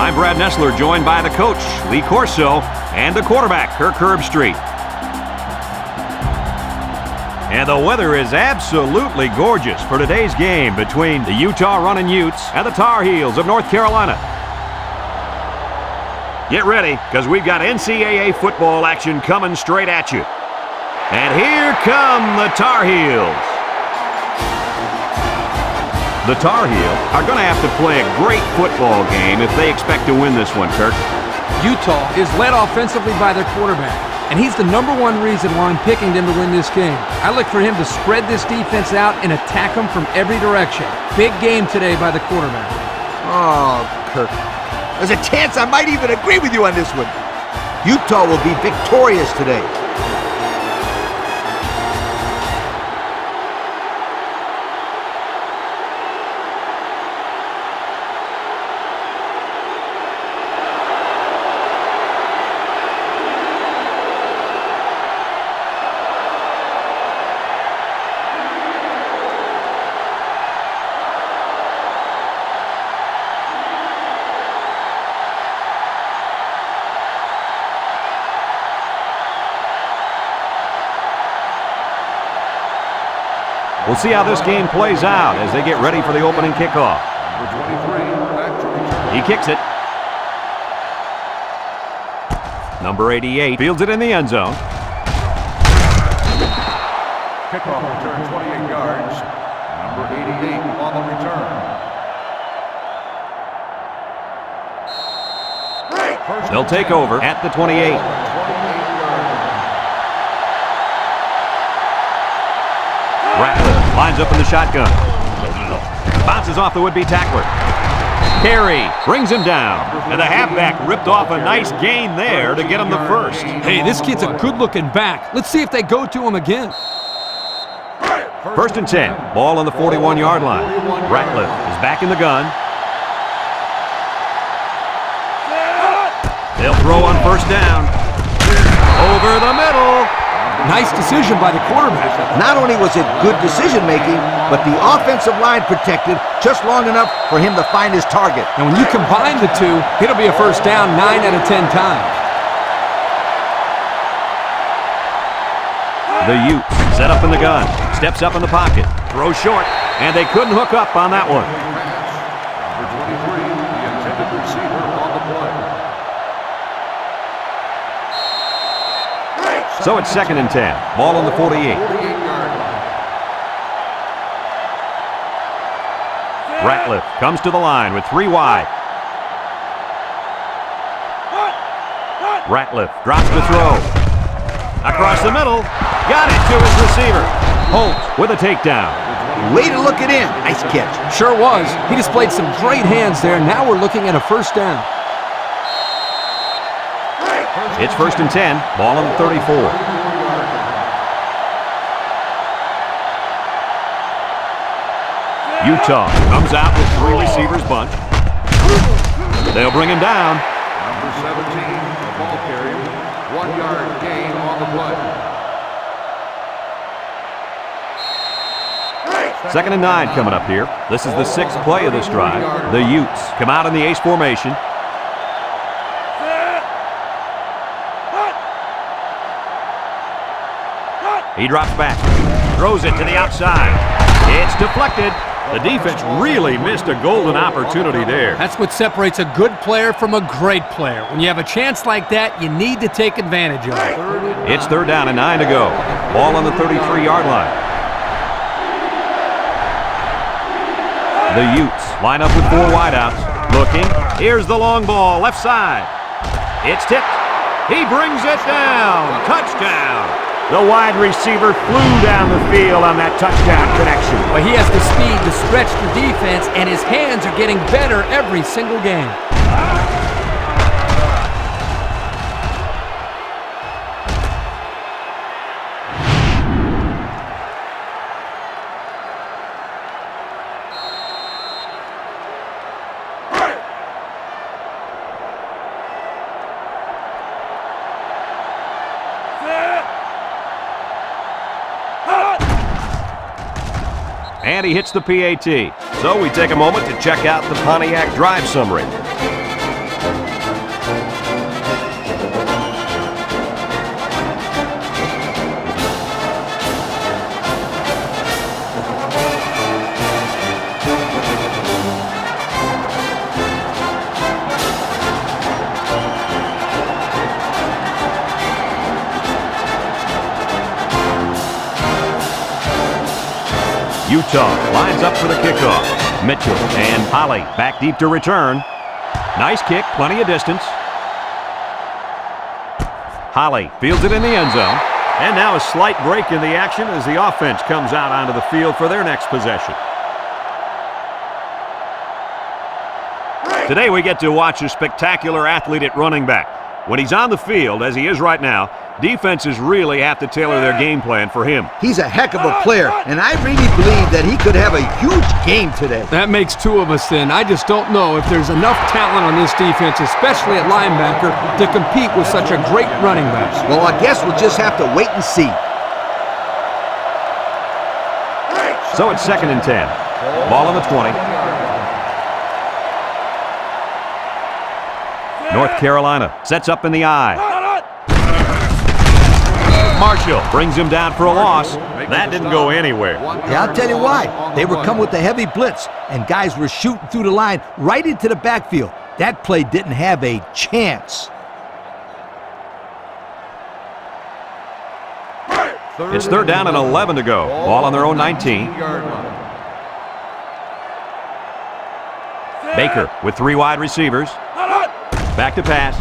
I'm Brad Nessler, joined by the coach, Lee Corso, and the quarterback, Kirk Herbstreit. And the weather is absolutely gorgeous for today's game between the Utah Runnin' Utes and the Tar Heels of North Carolina. Get ready, because we've got NCAA football action coming straight at you. And here come the Tar Heels. The Tar Heels are going to have to play a great football game if they expect to win this one, Kirk. Utah is led offensively by their quarterback, and he's the #1 reason why I'm picking them to win this game. I look for him to spread this defense out and attack them from every direction. Big game today by the quarterback. Oh, Kirk. There's a chance I might even agree with you on this one. Utah will be victorious today. We'll see how this game plays out as they get ready for the opening kickoff. He kicks it. Number 88 fields it in the end zone. Kickoff return 28 yards. Number 88 on the return. They'll take over at the 28. Ratliff lines up in the shotgun. Bounces off the would-be tackler. Carey brings him down. And the halfback ripped off a nice gain there to get him the first. Hey, this kid's a good-looking back. Let's see if they go to him again. 1st and 10. Ball on the 41-yard line. Ratliff is back in the gun. They'll throw on 1st down. Over the middle. Nice decision by the quarterback. Not only was it good decision-making, but the offensive line protected just long enough for him to find his target. And when you combine the two, it'll be a first down 9 out of 10 times. The Utes set up in the gun. Steps up in the pocket. Throws short. And they couldn't hook up on that one. Number 23, the intended receiver on the play. So it's 2nd and 10. Ball on the 48. Ratliff comes to the line with 3 wide. Ratliff drops the throw. Across the middle. Got it to his receiver. Holtz with a takedown. Way to look it in. Nice catch. Sure was. He displayed some great hands there. Now we're looking at a first down. It's 1st and 10. Ball on the 34. Utah comes out with 3 receivers bunch. They'll bring him down. Number 17, the ball carrier. 1-yard gain on the play. 2nd and 9 coming up here. This is the 6th play of this drive. The Utes come out in the ace formation. He drops back, throws it to the outside. It's deflected. The defense really missed a golden opportunity there. That's what separates a good player from a great player. When you have a chance like that, you need to take advantage of it. It's 3rd down and 9 to go. Ball on the 33-yard line. The Utes line up with 4 wideouts. Looking. Here's the long ball, left side. It's tipped. He brings it down. Touchdown. The wide receiver flew down the field on that touchdown connection. Well, he has the speed to stretch the defense, and his hands are getting better every single game. And he hits the PAT. So we take a moment to check out the Pontiac drive summary. Utah lines up for the kickoff. Mitchell and Holly back deep to return. Nice kick, plenty of distance. Holly fields it in the end zone. And now a slight break in the action as the offense comes out onto the field for their next possession. Today we get to watch a spectacular athlete at running back. When he's on the field, as he is right now, defenses really have to tailor their game plan for him. He's a heck of a player, and I really believe that he could have a huge game today. That makes two of us then. I just don't know if there's enough talent on this defense, especially at linebacker, to compete with such a great running back. Well, I guess we'll just have to wait and see. So it's 2nd and 10. Ball on the 20. North Carolina sets up in the eye. Marshall brings him down for a loss. That didn't go anywhere. Yeah, I'll tell you why. They were coming with a heavy blitz, and guys were shooting through the line right into the backfield. That play didn't have a chance. It's 3rd down and 11 to go. Ball on their own 19. Baker with 3 wide receivers. Back to pass.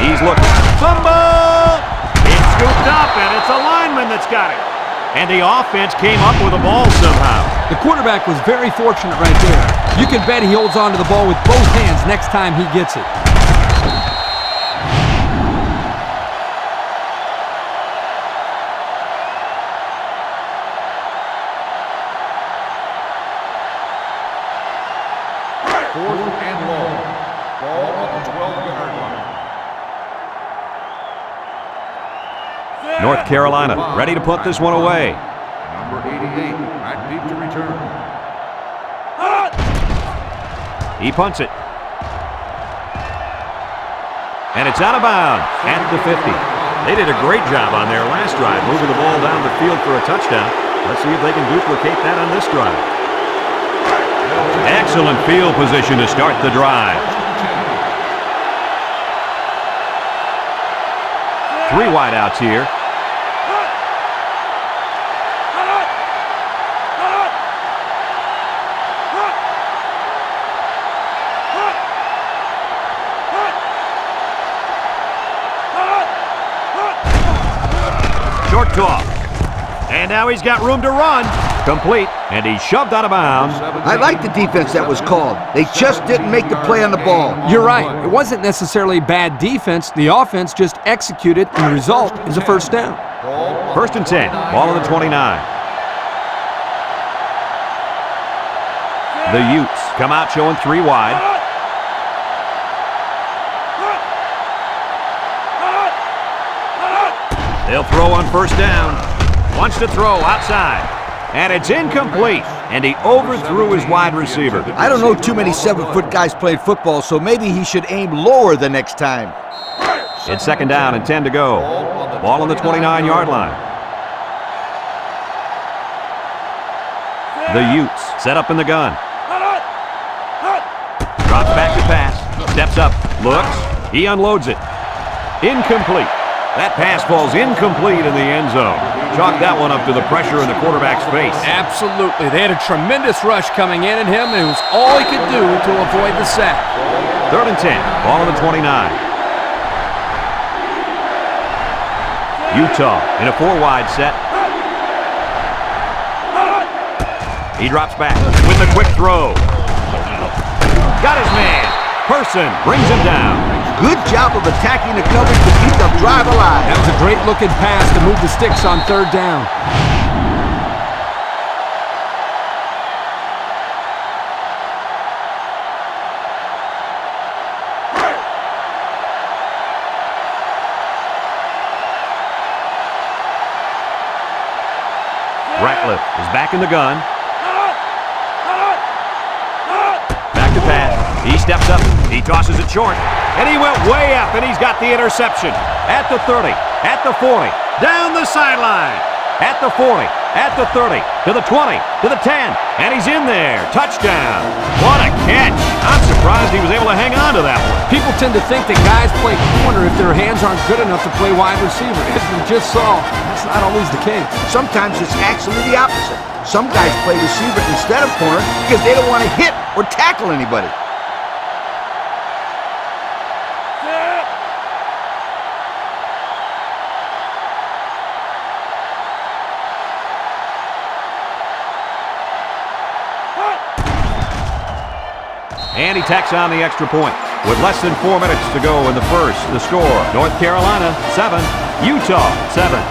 He's looking. Fumble! It's scooped up, and it's a lineman that's got it. And the offense came up with the ball somehow. The quarterback was very fortunate right there. You can bet he holds on to the ball with both hands next time he gets it. North Carolina ready to put this one away. Number 88, back deep to return. He punts it. And it's out of bounds at the 50. They did a great job on their last drive, moving the ball down the field for a touchdown. Let's see if they can duplicate that on this drive. Excellent field position to start the drive. 3 wideouts here. Short toss. And now he's got room to run. Complete, and he's shoved out of bounds. I like the defense that was called. They just didn't make the play on the ball. You're right. It wasn't necessarily bad defense. The offense just executed, and the result is a 1st down. 1st and 10. Ball on the 29. The Utes come out showing 3 wide. They'll throw on 1st down. Wants to throw outside. And it's incomplete. And he overthrew his wide receiver. I don't know too many 7-foot guys playing football, so maybe he should aim lower the next time. It's 2nd down and 10 to go. Ball on the 29-yard line. The Utes set up in the gun. Drops back to pass. Steps up. Looks. He unloads it. Incomplete. That pass falls incomplete in the end zone. Chalk that one up to the pressure in the quarterback's face. Absolutely. They had a tremendous rush coming in at him, and it was all he could do to avoid the sack. 3rd and 10. Ball on the 29. Utah in a 4-wide set. He drops back with a quick throw. Got his man. Person brings him down. Good job of attacking the coverage to keep the drive alive. That was a great looking pass to move the sticks on 3rd down. Ratliff is back in the gun. Back to pass. He steps up. He tosses it short. And he went way up, and he's got the interception. At the 30, at the 40, down the sideline. At the 40, At the 30, to the 20, to the 10, and he's in there. Touchdown. What a catch. I'm surprised he was able to hang on to that one. People tend to think that guys play corner if their hands aren't good enough to play wide receiver. As we just saw, that's not always the case. Sometimes it's actually the opposite. Some guys play receiver instead of corner because they don't want to hit or tackle anybody. And he tacks on the extra point. With less than 4 minutes to go in the first, the score, North Carolina 7, Utah 7.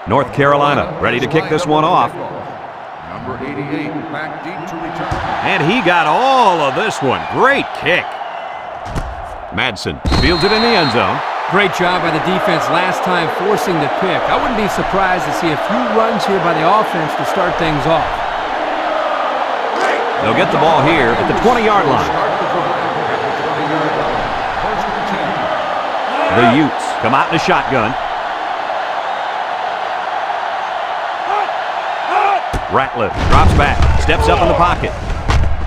North Carolina ready to kick this one off. Number 88, back deep to return. And he got all of this one. Great kick. Madsen fields it in the end zone. Great job by the defense last time forcing the pick. I wouldn't be surprised to see a few runs here by the offense to start things off. They'll get the ball here at the 20-yard line. The Utes come out in a shotgun. Ratliff drops back, steps up in the pocket.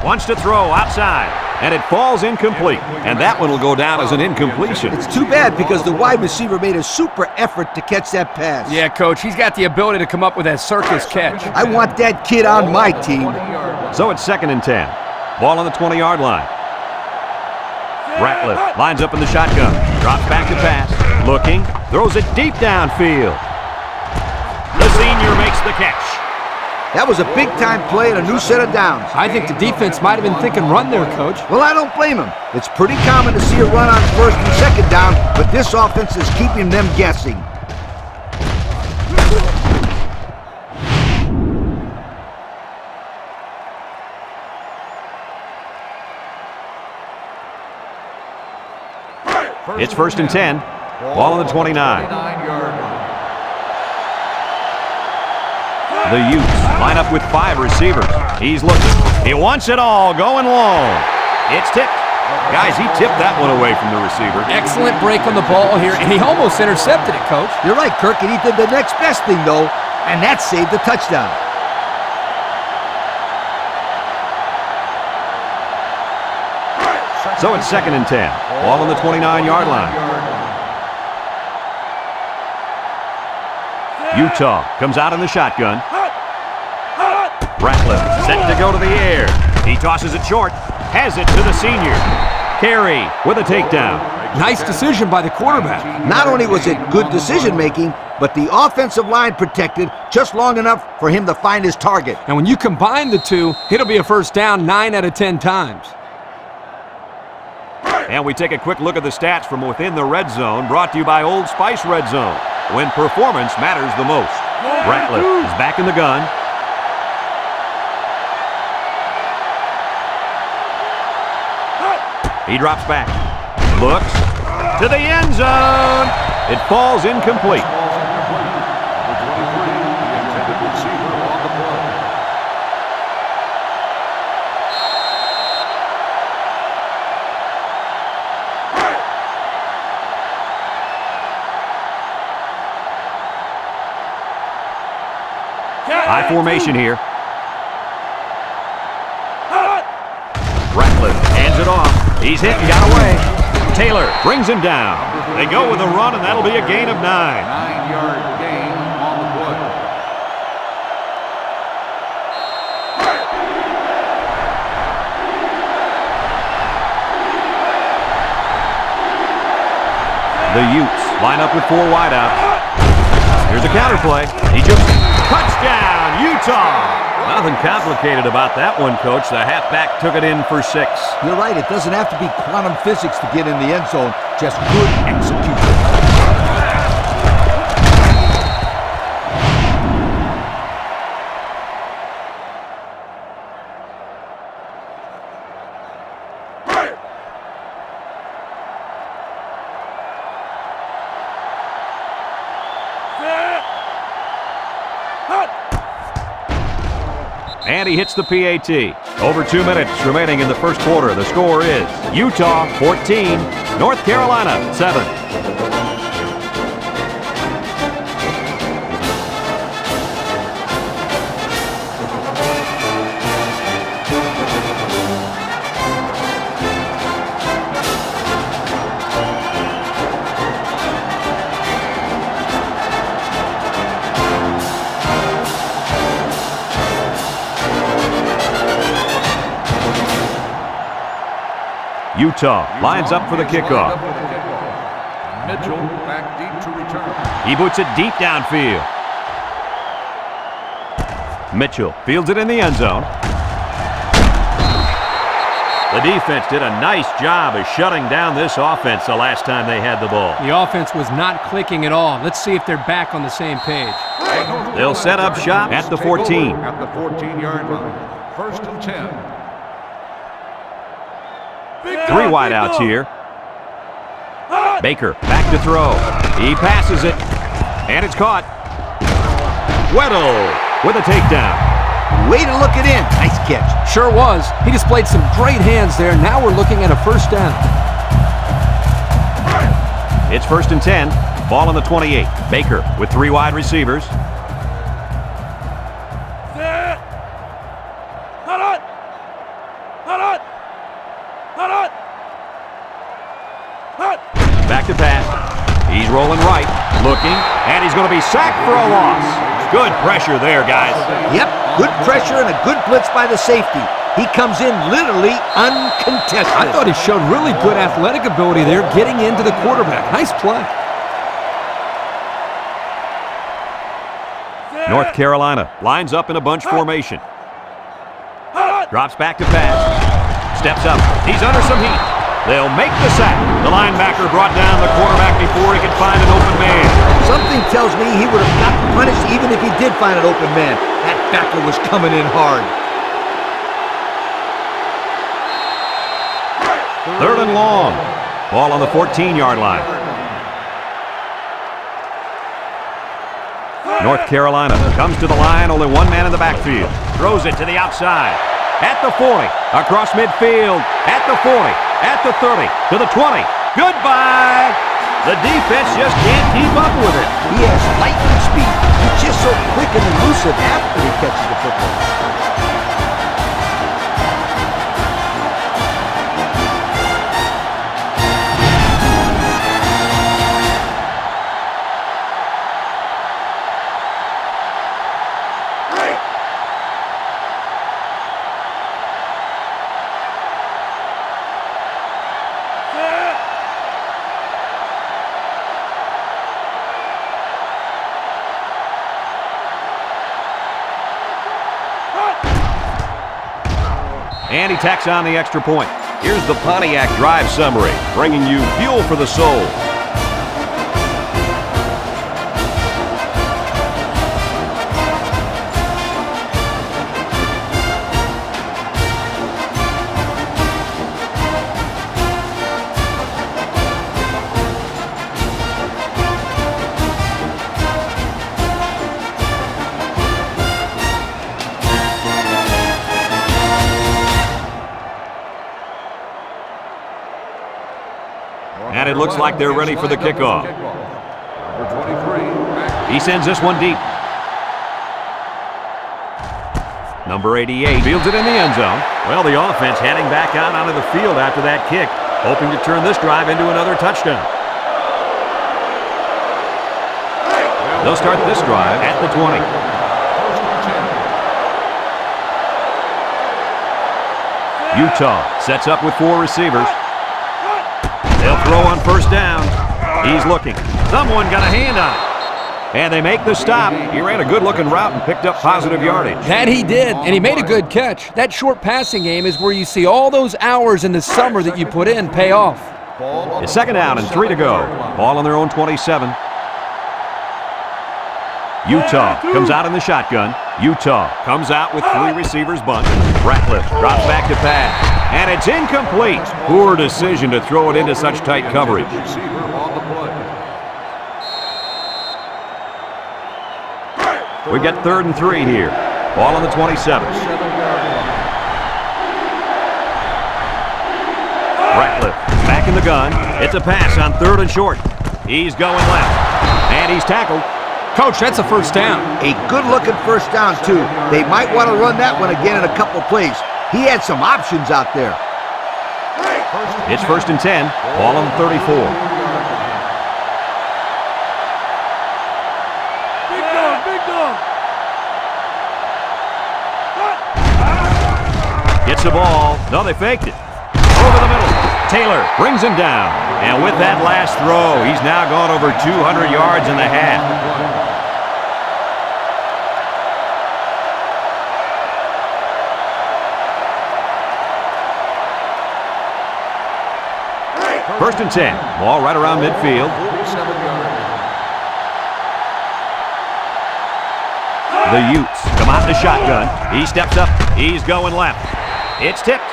Wants to throw outside, and it falls incomplete. And that one will go down as an incompletion. It's too bad because the wide receiver made a super effort to catch that pass. Yeah, Coach, he's got the ability to come up with that circus catch. I want that kid on my team. So it's 2nd and 10. Ball on the 20-yard line. Ratliff lines up in the shotgun, drops back to pass, looking, throws it deep downfield. The senior makes the catch. That was a big-time play and a new set of downs. I think the defense might have been thinking run there, Coach. Well, I don't blame him. It's pretty common to see a run on 1st and 2nd down, but this offense is keeping them guessing. It's 1st and 10. Ball on the 29. The Utes line up with 5 receivers. He's looking. He wants it all, going long. It's tipped. Guys, he tipped that one away from the receiver. Excellent break on the ball here, and he almost intercepted it, Coach. You're right, Kirk, and he did the next best thing, though, and that saved the touchdown. So it's 2nd and 10. Ball on the 29-yard line. Utah comes out in the shotgun. Ratliff set to go to the air. He tosses it short. Has it to the senior. Carey with a takedown. Nice decision by the quarterback. Not only was it good decision-making, but the offensive line protected just long enough for him to find his target. And when you combine the two, it'll be a first down 9 out of 10 times. And we take a quick look at the stats from within the red zone, brought to you by Old Spice Red Zone, when performance matters the most. Ratliff is back in the gun. He drops back, looks, to the end zone. It falls incomplete. High formation here. Ratliff hands it off. He's hit and got away. Taylor brings him down. They go with a run, and that'll be a gain of 9. 9-yard gain on the play. The Utes line up with 4 wideouts. Here's a counter play. He just touchdown, Utah. Nothing complicated about that one, Coach. The halfback took it in for 6. You're right, it doesn't have to be quantum physics to get in the end zone, just good execution. and he hits the PAT. Over 2 minutes remaining in the first quarter. The score is Utah 14, North Carolina 7. Utah lines up for the kickoff. Mitchell back deep to return. He boots it deep downfield. Mitchell fields it in the end zone. The defense did a nice job of shutting down this offense the last time they had the ball. The offense was not clicking at all. Let's see if they're back on the same page. They'll set up shop at the 14. At the 14-yard line. 1st and 10. 3 wideouts here. Baker back to throw. He passes it, and it's caught. Weddle with a takedown. Way to look it in. Nice catch. Sure was. He displayed some great hands there. Now we're looking at a first down. It's 1st and 10. Ball on the 28. Baker with 3 wide receivers. Back to pass. He's rolling right, looking, and he's going to be sacked for a loss. Good pressure there, guys. Yep, good pressure and a good blitz by the safety. He comes in literally uncontested. I thought he showed really good athletic ability there getting into the quarterback. Nice play. North Carolina lines up in a bunch formation. Drops back to pass. Steps up. He's under some heat. They'll make the sack. The linebacker brought down the quarterback before he could find an open man. Something tells me he would have gotten punished even if he did find an open man. That backer was coming in hard. 3rd and long. Ball on the 14-yard line. North Carolina comes to the line. Only 1 man in the backfield. Throws it to the outside. At the 40. Across midfield. At the 40. At the 30, to the 20. Goodbye! The defense just can't keep up with it. He has lightning speed. He's just so quick and elusive after he catches the football. And he tacks on the extra point. Here's the Pontiac drive summary, bringing you fuel for the soul. And it looks like they're ready for the kickoff. He sends this one deep. Number 88 fields it in the end zone. Well, the offense heading back out onto the field after that kick, hoping to turn this drive into another touchdown. They'll start this drive at the 20. Utah sets up with 4 receivers. They'll throw on first down. He's looking. Someone got a hand on it. And they make the stop. He ran a good-looking route and picked up positive yardage. That he did, and he made a good catch. That short passing game is where you see all those hours in the summer that you put in pay off. It's 2nd down and 3 to go. Ball on their own 27. Utah comes out in the shotgun. Utah comes out with 3 receivers bunt. Ratliff drops back to pass. And it's incomplete. Poor decision to throw it into such tight coverage. We get 3rd and 3 here. Ball on the 27. back in the gun. It's a pass on 3rd and short. He's going left. And he's tackled. Coach, that's a first down. A good-looking first down, too. They might want to run that one again in a couple plays. He had some options out there. It's 1st and 10. Ball on the 34. Big dog. Gets the ball. No, they faked it. Over the middle. Taylor brings him down. And with that last throw, he's now gone over 200 yards in the half. First and 10. Ball right around midfield. The Utes come out in the shotgun. He steps up. He's going left. It's tipped.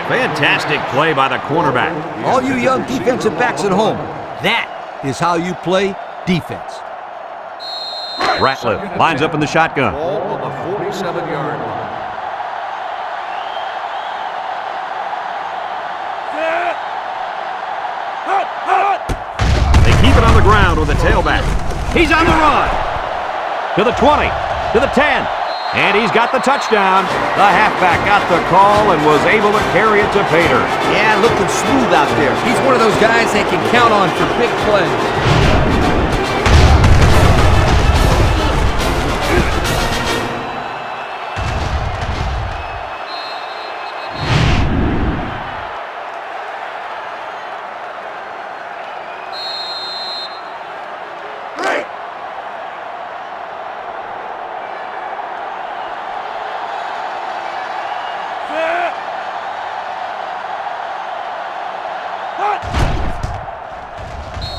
Fantastic play by the cornerback. All you young defensive backs at home, that is how you play defense. Ratliff lines up in the shotgun. Ball on the 47-yard line. They keep it on the ground with the tailback. He's on the run. To the 20. To the 10. And he's got the touchdown. The halfback got the call and was able to carry it to Pater. Yeah, looking smooth out there. He's one of those guys they can count on for big plays.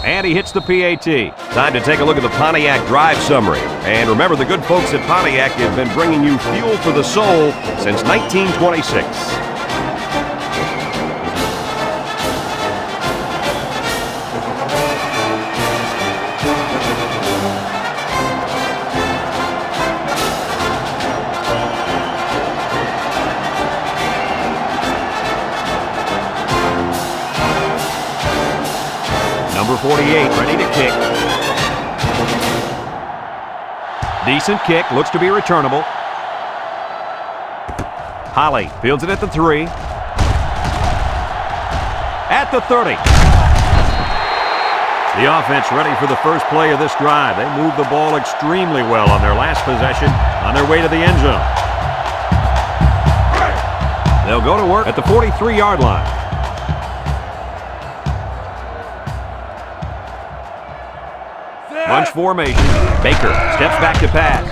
And he hits the PAT. Time to take a look at the Pontiac drive summary. And remember, the good folks at Pontiac have been bringing you fuel for the soul since 1926. Number 48, ready to kick. Decent kick, looks to be returnable. Holly fields it at the 3. At the 30. The offense ready for the first play of this drive. They moved the ball extremely well on their last possession on their way to the end zone. They'll go to work at the 43-yard line. Bunch formation. Baker steps back to pass.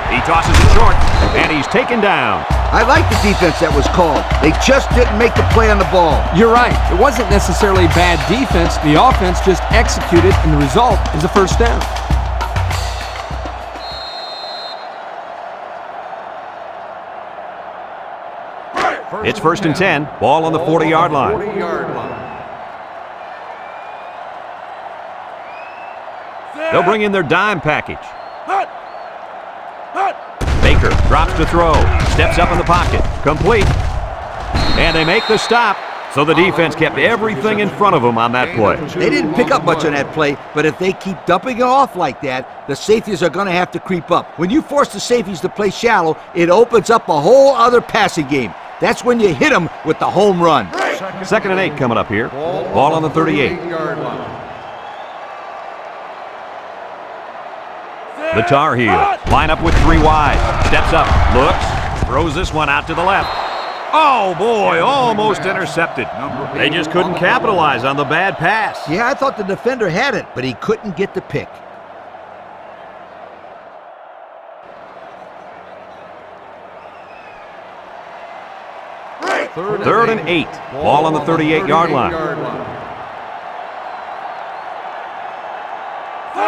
He tosses it short, and he's taken down. I like the defense that was called. They just didn't make the play on the ball. You're right. It wasn't necessarily bad defense. The offense just executed, and the result is a first down. It's 1st and 10. Ball on the 40-yard line. 40-yard line. They'll bring in their dime package. Baker drops to throw. Steps up in the pocket. Complete. And they make the stop. So the defense kept everything in front of them on that play. They didn't pick up much on that play, but if they keep dumping it off like that, the safeties are going to have to creep up. When you force the safeties to play shallow, it opens up a whole other passing game. That's when you hit them with the home run. 2nd and 8 coming up here. Ball on the 38. 38-yard line. The Tar Heels line up with 3 wide. Steps up, looks, throws this one out to the left. Oh boy, almost intercepted. They just couldn't capitalize on the bad pass. Yeah, I thought the defender had it, but he couldn't get the pick. Third and 8. Ball on the 38-yard line.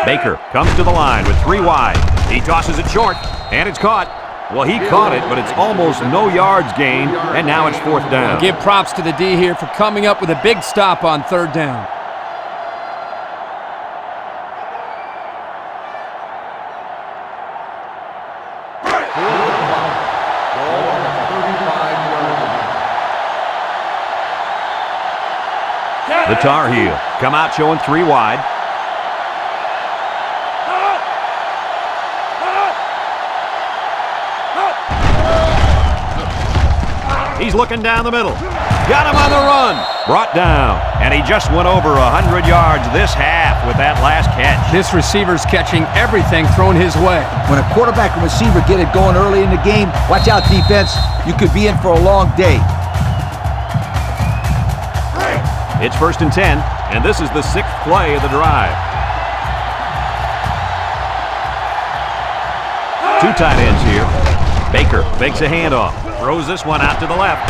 Baker comes to the line with 3 wide. He tosses it short, and it's caught. Well, he caught it, but it's almost no yards gained, and now it's 4th down. Give props to the D here for coming up with a big stop on 3rd down. The The Tar Heel come out showing 3 wide. He's looking down the middle. Got him on the run. Brought down. And he just went over 100 yards this half with that last catch. This receiver's catching everything thrown his way. When a quarterback and receiver get it going early in the game, watch out, defense. You could be in for a long day. It's 1st and 10, and this is the 6th play of the drive. 2 tight ends here. Baker fakes a handoff, throws this one out to the left,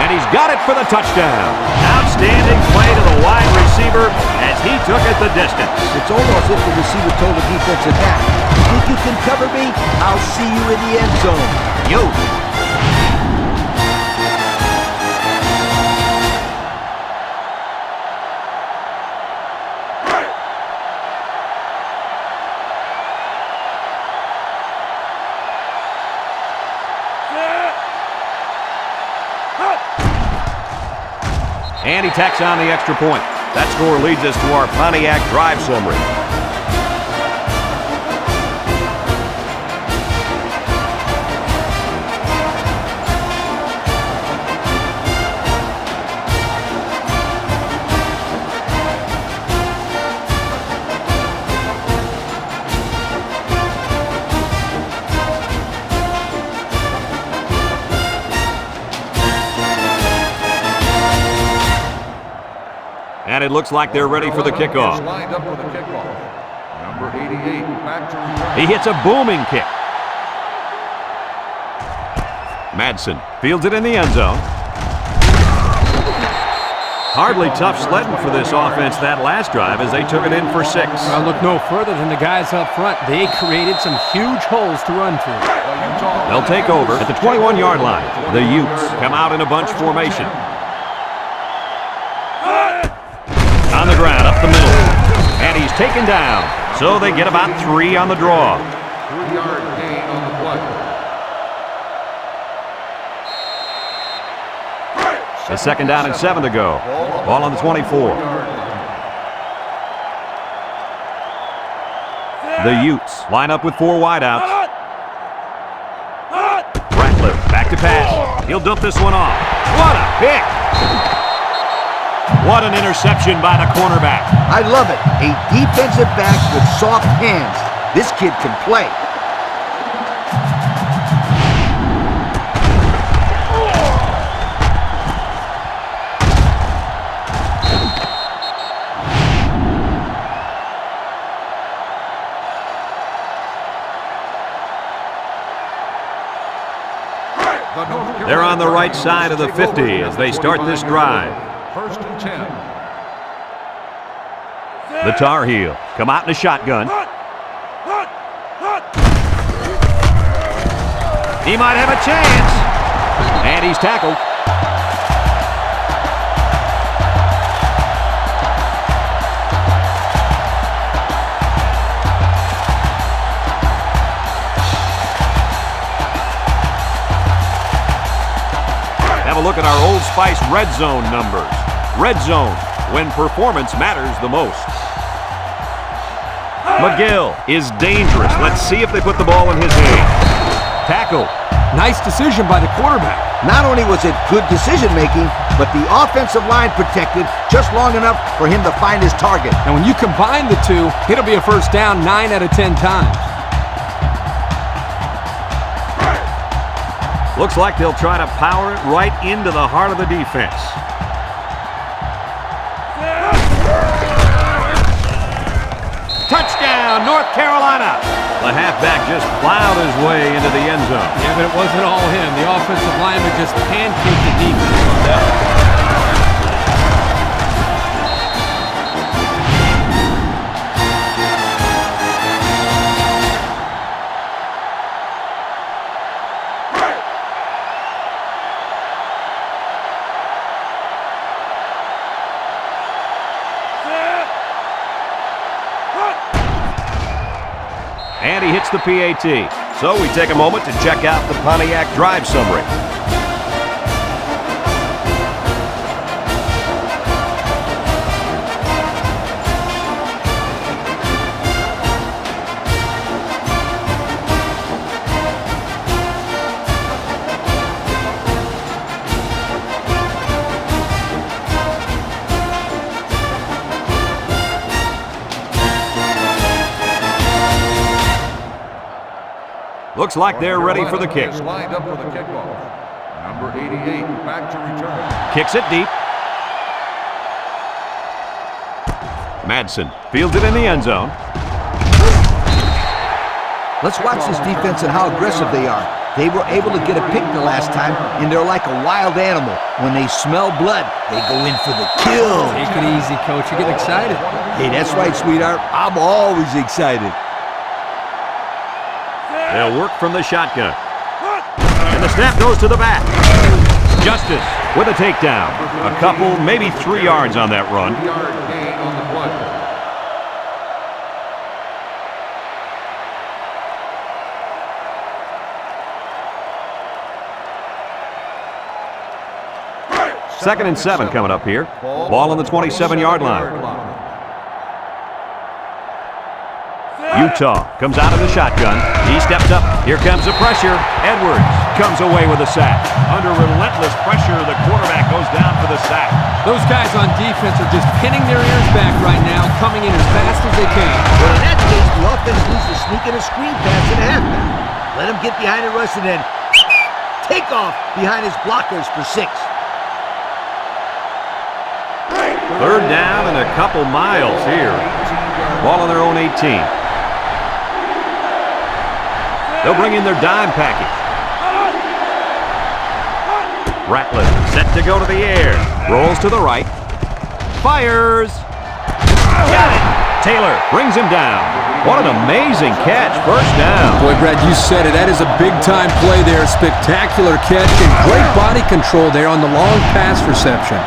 and he's got it for the touchdown. Outstanding play to the wide receiver as he took it the distance. It's almost as if the receiver told the defensive back, "You think you can cover me? I'll see you in the end zone." Yo. And he tacks on the extra point. That score leads us to our Pontiac drive summary. And it looks like they're ready for the kickoff. Lined up for the kickoff. Number 88, back to return. He hits a booming kick. Madsen fields it in the end zone. Hardly tough sledding for this offense that last drive as they took it in for 6. Well, look no further than the guys up front. They created some huge holes to run through. They'll take over at the 21-yard line. The Utes come out in a bunch formation. On the ground, up the middle. And he's taken down. So they get about 3 on the draw. 3-yard gain on the play. A 2nd down and 7 to go. Ball on the 24. The Utes line up with 4 wideouts. Ratliff back to pass. He'll dump this one off. What a pick! What an interception by the cornerback. I love it. A defensive back with soft hands. This kid can play. They're on the right side of the 50 as they start this drive. 1st and 10. The Tar Heel come out in a shotgun. He might have a chance. And he's tackled. Have a look at our Old Spice Red Zone numbers. Red Zone, when performance matters the most. McGill is dangerous. Let's see if they put the ball in his hand. Tackle. Nice decision by the quarterback. Not only was it good decision-making, but the offensive line protected just long enough for him to find his target. And when you combine the two, it'll be a 1st down 9 out of 10 times. Looks like they'll try to power it right into the heart of the defense. Touchdown, North Carolina! The halfback just plowed his way into the end zone. Yeah, but it wasn't all him. The offensive lineman just pancaked the defense on that. And he hits the PAT. So we take a moment to check out the Pontiac drive summary. Looks like they're ready for the kick. Is lined up for the kickoff. Number 88 back to return. Kicks it deep. Madsen fields it in the end zone. Let's watch this defense and how aggressive they are. They were able to get a pick the last time, and they're like a wild animal. When they smell blood, they go in for the kill. Take it easy, coach. You get excited. Hey, that's right, sweetheart. I'm always excited. They'll work from the shotgun. And the snap goes to the back. Justice with a takedown. A couple, maybe 3 yards on that run. 3-yard gain on the play. Second and 7 coming up here. Ball on the 27-yard line. Utah comes out of the shotgun. He steps up. Here comes the pressure. Edwards comes away with a sack. Under relentless pressure, the quarterback goes down for the sack. Those guys on defense are just pinning their ears back right now, coming in as fast as they can. Well, in that case, the offense needs to sneak in a screen pass at halfback. Let him get behind the rush and then take off behind his blockers for 6. Third down and a couple miles here. Ball on their own 18. They'll bring in their dime package. Ratliff set to go to the air. Rolls to the right. Fires. Got it. Taylor brings him down. What an amazing catch. First down. Boy, Brad, you said it. That is a big-time play there. Spectacular catch and great body control there on the long pass reception.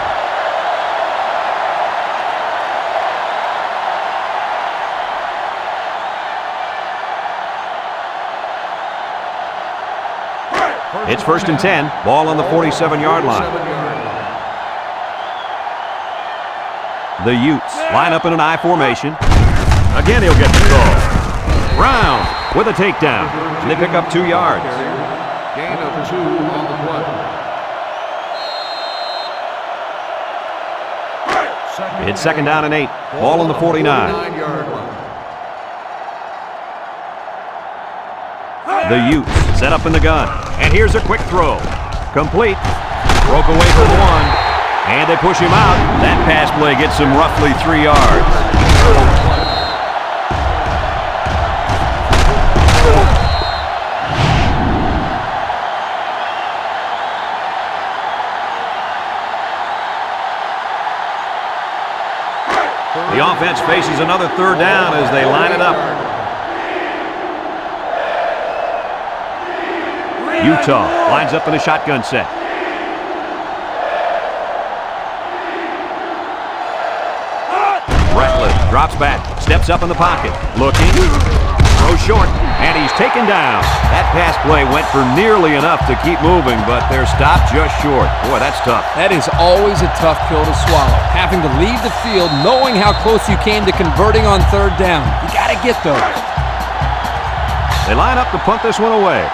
It's first and 10. Ball on the 47-yard line. The Utes line up in an I formation. Again, he'll get the call. Brown with a takedown. And they pick up 2 yards. Gain of 2 on the play. It's second down and 8. Ball on the 49. 9-yard line. The Utes set up in the gun. And here's a quick throw. Complete. Broke away for 1. And they push him out. That pass play gets him roughly 3 yards. The offense faces another third down as they line it up. Utah lines up in a shotgun set. Ratliff drops back, steps up in the pocket, looking, throws short, and he's taken down. That pass play went for nearly enough to keep moving, but they're stopped just short. Boy, that's tough. That is always a tough pill to swallow, having to leave the field knowing how close you came to converting on third down. You got to get those. They line up to punt this one away.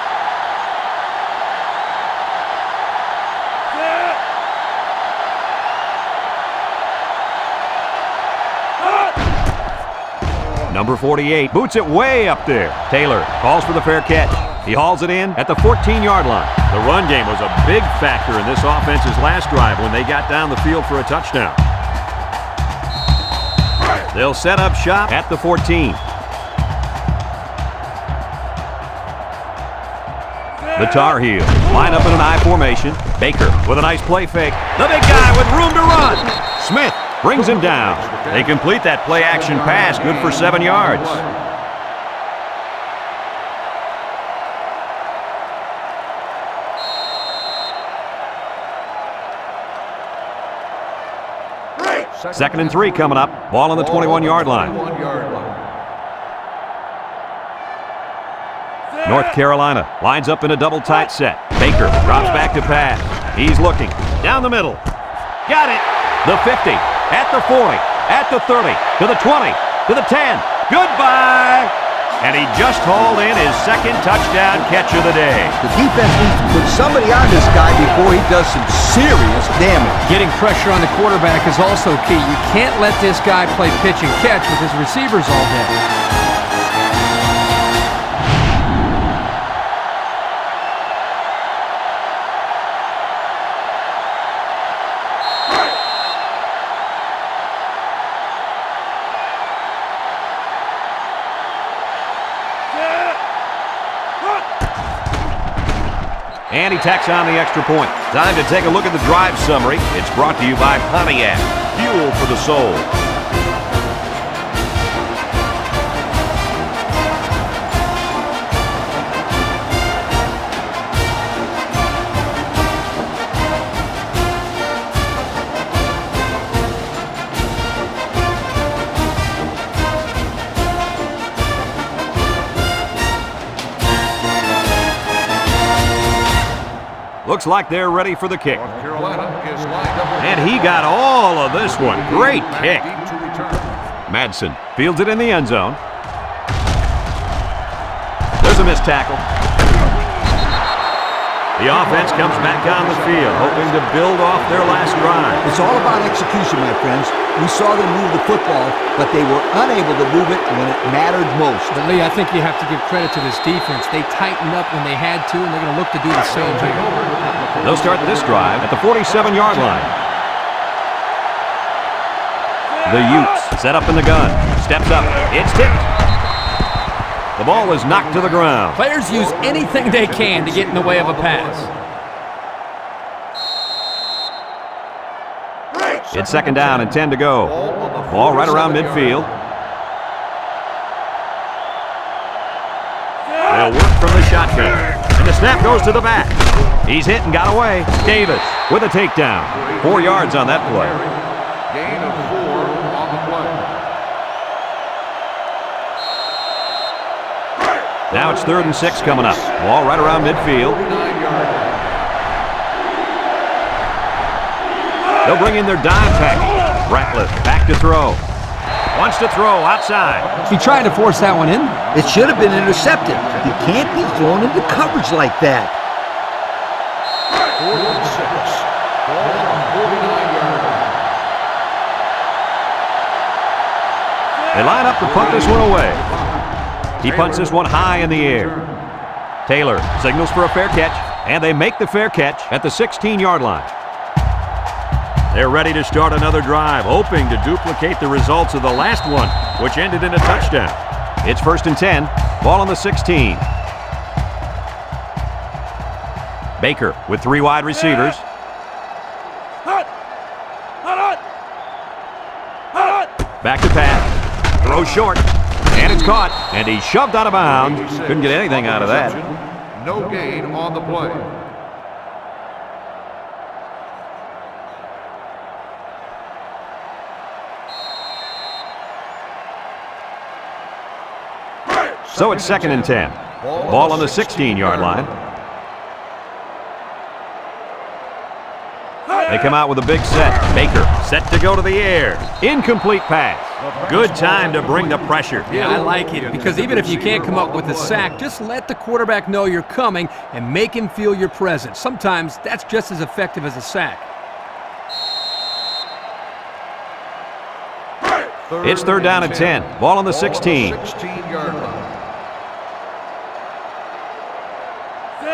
Number 48 boots it way up there. Taylor calls for the fair catch. He hauls it in at the 14-yard line. The run game was a big factor in this offense's last drive when they got down the field for a touchdown. They'll set up shop at the 14. The Tar Heels line up in an I formation. Baker with a nice play fake. The big guy with room to run. Smith brings him down. They complete that play-action pass, good for 7 yards. Second and 3 coming up. Ball on the 21-yard line. North Carolina lines up in a double tight set. Baker drops back to pass. He's looking. Down the middle. Got it. The 50. At the 40. At the 30. To the 20. To the 10. Goodbye. And he just hauled in his second touchdown catch of the day. The defense needs to put somebody on this guy before he does some serious damage. Getting pressure on the quarterback is also key. You can't let this guy play pitch and catch with his receivers all day. And he tacks on the extra point. Time to take a look at the drive summary. It's brought to you by Pontiac. Fuel for the soul. Looks like they're ready for the kick. North Carolina is lined up. And he got all of this one. Great kick. Deep to return. Madsen fields it in the end zone. There's a missed tackle. The offense comes back on the field, hoping to build off their last drive. It's all about execution, my friends. We saw them move the football, but they were unable to move it when it mattered most. But Lee, I think you have to give credit to this defense. They tightened up when they had to, and they're going to look to do the same here. They'll start this drive at the 47-yard line. The Utes set up in the gun. Steps up. It's tipped. The ball is knocked to the ground. Players use anything they can to get in the way of a pass. It's second down and 10 to go. Ball right around midfield. They'll work from the shotgun. And the snap goes to the back. He's hit and got away. Davis with a takedown. 4 yards on that play. Gain of 4 on the play. Now it's 3rd and 6 coming up. Ball right around midfield. 9-yard line. They'll bring in their dime package. Ratliff back to throw. Wants to throw outside. He tried to force that one in. It should have been intercepted. You can't be thrown into coverage like that. 4th and 6. Ball on the 49-yard line. They line up to punt this one away. He punts this one high in the air. Taylor signals for a fair catch, and they make the fair catch at the 16-yard line. They're ready to start another drive, hoping to duplicate the results of the last one, which ended in a touchdown. It's 1st and 10, ball on the 16. Baker with 3 wide receivers. Back to pass. Throw short. And it's caught. And he's shoved out of bounds. Couldn't get anything out of that. No gain on the play. So it's 2nd and 10. Ball on the 16-yard line. They come out with a big set. Baker set to go to the air. Incomplete pass. Good time to bring the pressure. Yeah, I like it, because even if you can't come up with a sack, just let the quarterback know you're coming and make him feel your presence. Sometimes that's just as effective as a sack. It's 3rd down and 10. Ball on the 16. 16-yard line.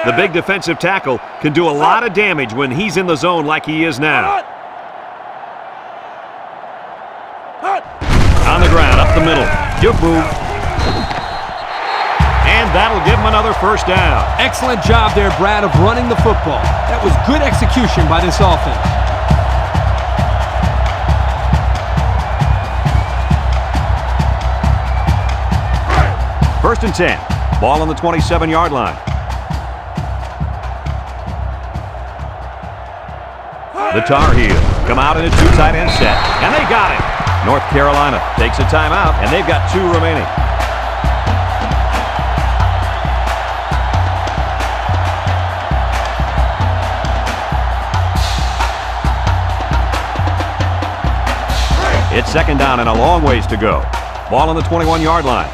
The big defensive tackle can do a lot of damage when he's in the zone like he is now. On the ground, up the middle. Good move. And that'll give him another 1st down. Excellent job there, Brad, of running the football. That was good execution by this offense. 1st and 10. Ball on the 27-yard line. The Tar Heels come out in a 2 tight end set, and they got it. North Carolina takes a timeout, and they've got 2 remaining. It's 2nd down and a long ways to go. Ball on the 21-yard line.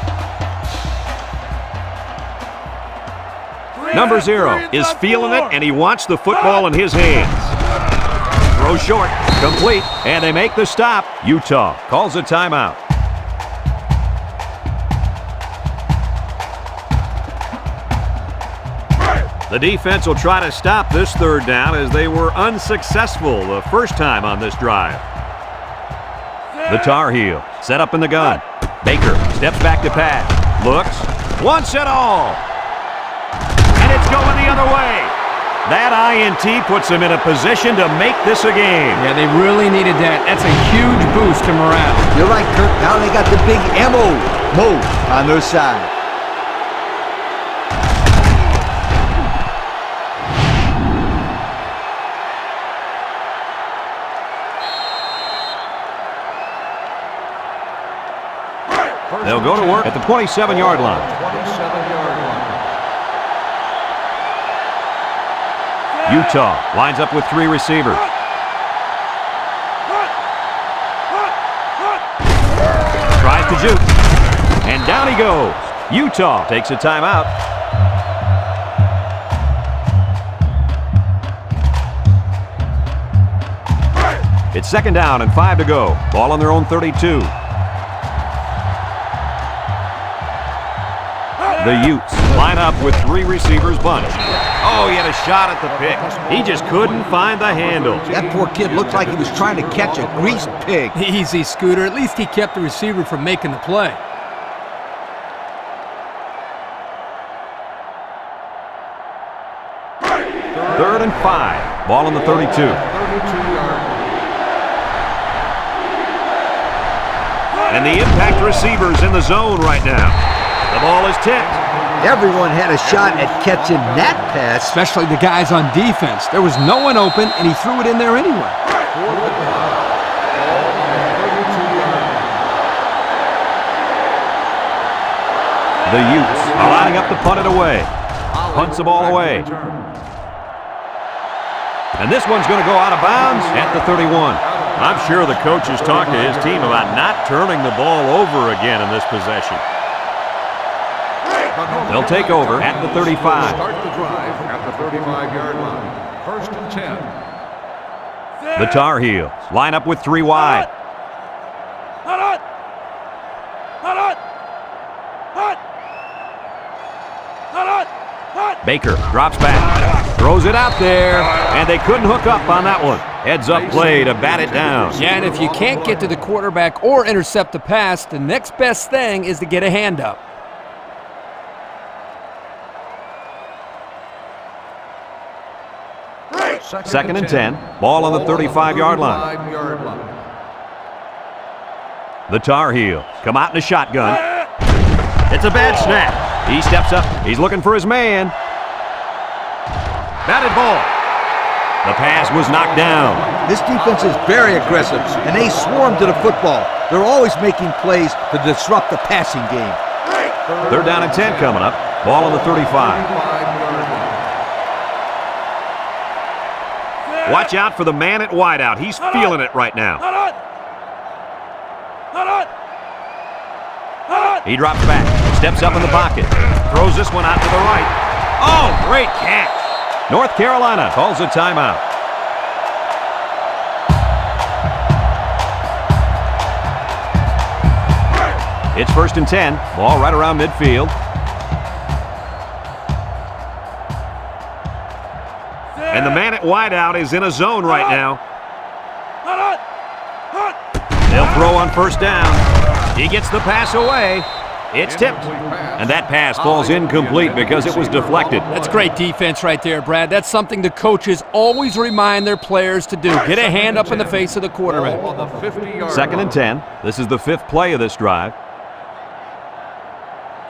Number 0 is feeling it, and he wants the football in his hands. Throw short, complete, and they make the stop. Utah calls a timeout. The defense will try to stop this 3rd down as they were unsuccessful the first time on this drive. The Tar Heel set up in the gun. Baker steps back to pass. Looks, wants it all. And it's going the other way. That INT puts them in a position to make this a game. Yeah, they really needed that. That's a huge boost to morale. You're right, Kirk. Now they got the big MO on their side. They'll go to work at the 27-yard line. 27-yard line. Utah lines up with 3 receivers. Tries to juke. And down he goes. Utah takes a timeout. It's 2nd down and 5 to go. Ball on their own 32. The Utes line up with 3 receivers bunched. Oh, he had a shot at the pick. He just couldn't find the handle. That poor kid looked like he was trying to catch a greased pig. Easy, Scooter. At least he kept the receiver from making the play. Third and 5. Ball on the 32. 32-yard line. And the impact receiver's in the zone right now. The ball is tipped. Everyone had a shot at catching that pass. Especially the guys on defense. There was no one open, and he threw it in there anyway. The Utes are lining up to punt it away. Punts the ball away. And this one's going to go out of bounds at the 31. I'm sure the coach has talked to his team about not turning the ball over again in this possession. They'll take over at the 35. Start the drive at the 35-yard line. 1st and 10. The Tar Heels line up with 3 wide. Baker drops back, throws it out there, and they couldn't hook up on that one. Heads up play to bat it down. Yeah, and if you can't get to the quarterback or intercept the pass, the next best thing is to get a hand up. Second and 10. Ball on the 35-yard line. The Tar Heels come out in a shotgun. It's a bad snap. He steps up. He's looking for his man. Batted ball. The pass was knocked down. This defense is very aggressive, and they swarm to the football. They're always making plays to disrupt the passing game. 3rd down and 10 coming up. Ball on the 35. Watch out for the man at wideout. He's feeling it right now. He drops back, steps up in the pocket, throws this one out to the right. Oh, great catch. North Carolina calls a timeout. It's 1st and 10. Ball right around midfield. And the man at wideout is in a zone right now. They'll throw on 1st down. He gets the pass away. It's tipped. And that pass falls incomplete because it was deflected. That's great defense right there, Brad. That's something the coaches always remind their players to do. Get a hand up in the face of the quarterback. 2nd and 10. This is the 5th play of this drive.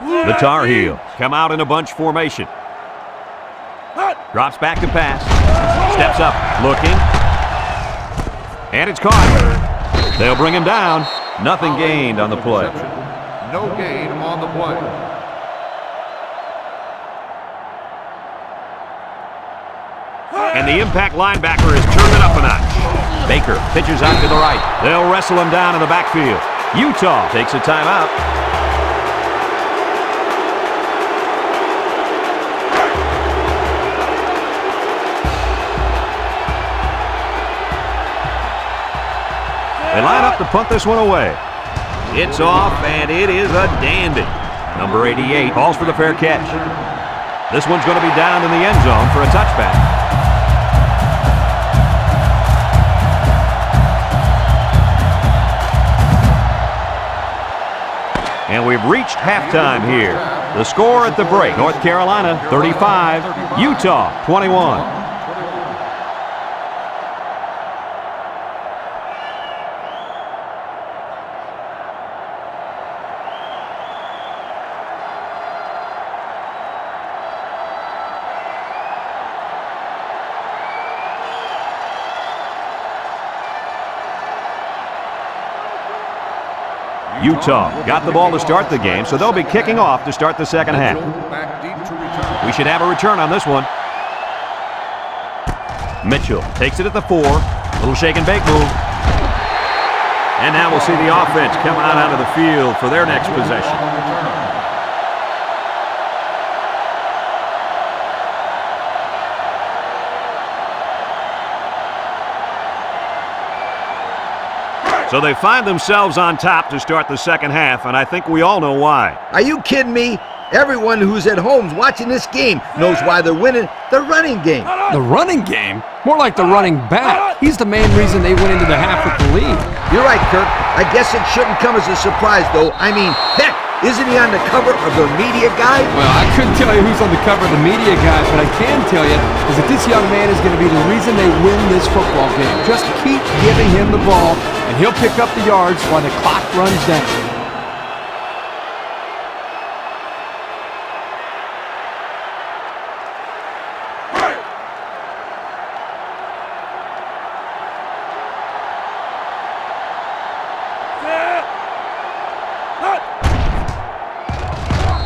The Tar Heels come out in a bunch formation. Drops back to pass. Steps up, looking. And it's caught. They'll bring him down. Nothing gained on the play. No gain on the play. And the impact linebacker has turned it up a notch. Baker pitches out to the right. They'll wrestle him down in the backfield. Utah takes a timeout. They line up to punt this one away. It's off, and it is a dandy. Number 88 calls for the fair catch. This one's going to be down in the end zone for a touchback. And we've reached halftime here. The score at the break, North Carolina 35, Utah 21. Utah got the ball to start the game, so they'll be kicking off to start the second half. Back deep to return. We should have a return on this one. Mitchell takes it at the 4. Little shake and bake move. And now we'll see the offense come out of the field for their next possession. So they find themselves on top to start the second half, and I think we all know why. Are you kidding me? Everyone who's at home watching this game knows why they're winning the running game. The running game? More like the running back. He's the main reason they went into the half with the lead. You're right, Kirk. I guess it shouldn't come as a surprise, though. I mean, heck, isn't he on the cover of the media guide? Well, I couldn't tell you who's on the cover of the media guide, but I can tell you is that this young man is going to be the reason they win this football game. Just keep giving him the ball, and he'll pick up the yards while the clock runs down.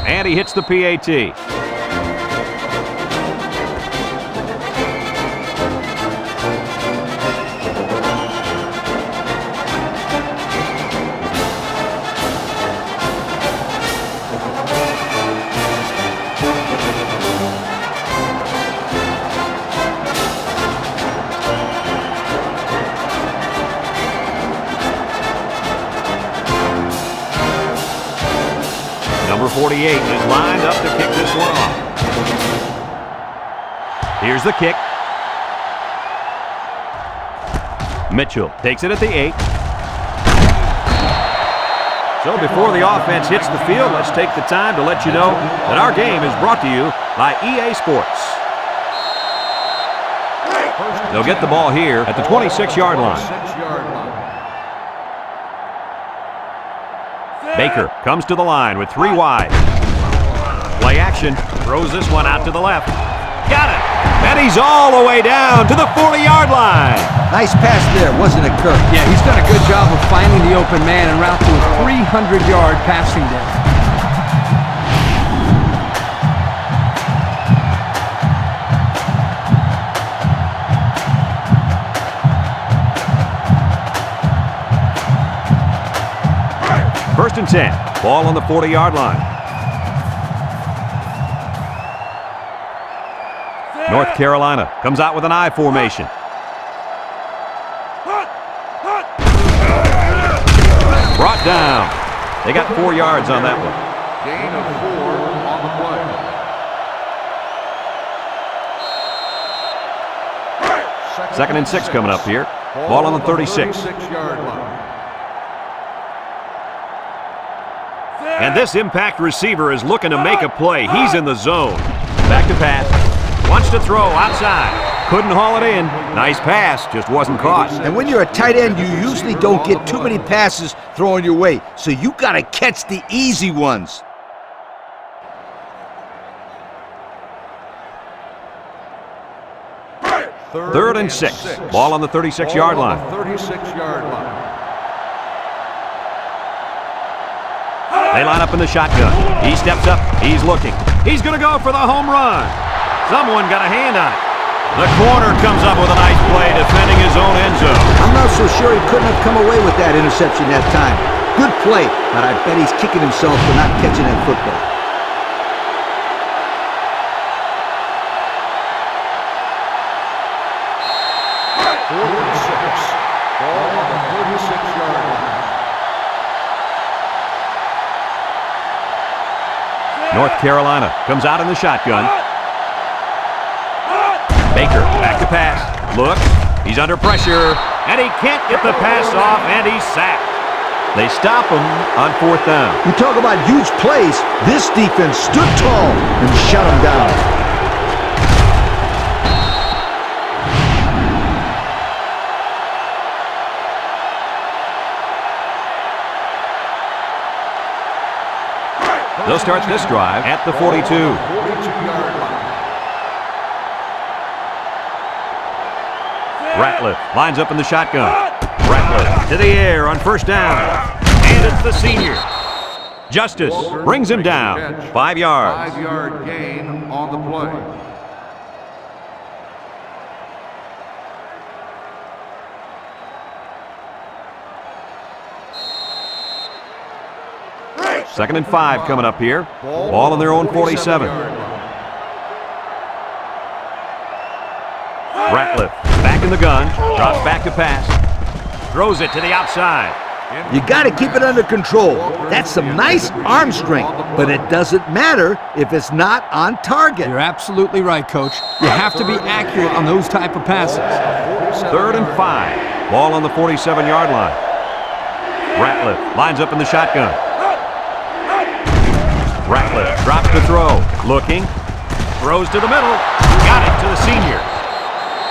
And he hits the PAT. Number 48 is lined up to kick this one off. Here's the kick. Mitchell takes it at the 8. So before the offense hits the field, let's take the time to let you know that our game is brought to you by EA Sports. They'll get the ball here at the 26-yard line. Baker comes to the line with 3 wide. Play action. Throws this one out to the left. Got it. And he's all the way down to the 40-yard line. Nice pass there, wasn't it, Kirk? Yeah, he's done a good job of finding the open man en route to a 300-yard passing day. First and 10. Ball on the 40-yard line. North Carolina comes out with an I formation. Brought down. They got 4 yards on that one. Gain of 4 on the play. Second and 6 coming up here. Ball on the 36. 36-yard line. And this impact receiver is looking to make a play. He's in the zone. Back to pass. Wants to throw outside. Couldn't haul it in. Nice pass, just wasn't caught. And when you're a tight end, you usually don't get too many passes thrown your way. So you got to catch the easy ones. Third and 6. Ball on the 36-yard line. 36-yard line. They line up in the shotgun. He steps up. He's looking. He's going to go for the home run. Someone got a hand on it. The corner comes up with a nice play defending his own end zone. I'm not so sure he couldn't have come away with that interception that time. Good play, but I bet he's kicking himself for not catching that football. Fourth and 6. Ball on the 36-yard line. North Carolina comes out in the shotgun. Baker back to pass. Looks. He's under pressure. And he can't get the pass off, and he's sacked. They stop him on 4th down. You talk about huge plays. This defense stood tall and shut him down. They'll start this drive at the 42. 42-yard line. Ratliff lines up in the shotgun. Ratliff to the air on 1st down. And and it's the senior. Justice brings him down. 5 yards. 5-yard gain on the play. Second and 5 coming up here. Ball on their own 47. Ratliff back in the gun. Drops back to pass. Throws it to the outside. You got to keep it under control. That's some nice arm strength, but it doesn't matter if it's not on target. You're absolutely right, Coach. You have to be accurate on those type of passes. Third and 5. Ball on the 47-yard line. Ratliff lines up in the shotgun. Ratliff drops to throw. Looking. Throws to the middle. Got it to the senior.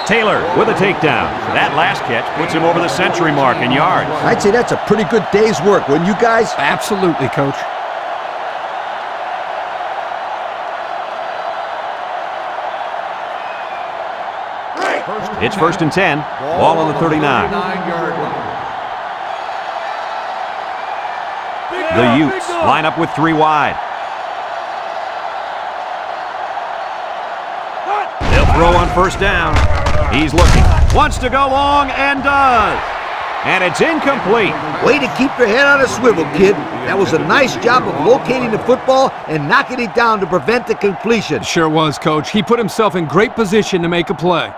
Taylor with a takedown. That last catch puts him over the century mark in yards. I'd say that's a pretty good day's work, wouldn't you guys? Absolutely, Coach. It's first and 10. Ball on the 39. 39-yard line. The Utes line up with 3 wide. They'll throw on first down. He's looking. Wants to go long and does. And it's incomplete. Way to keep your head on a swivel, kid. That was a nice job of locating the football and knocking it down to prevent the completion. Sure was, Coach. He put himself in great position to make a play.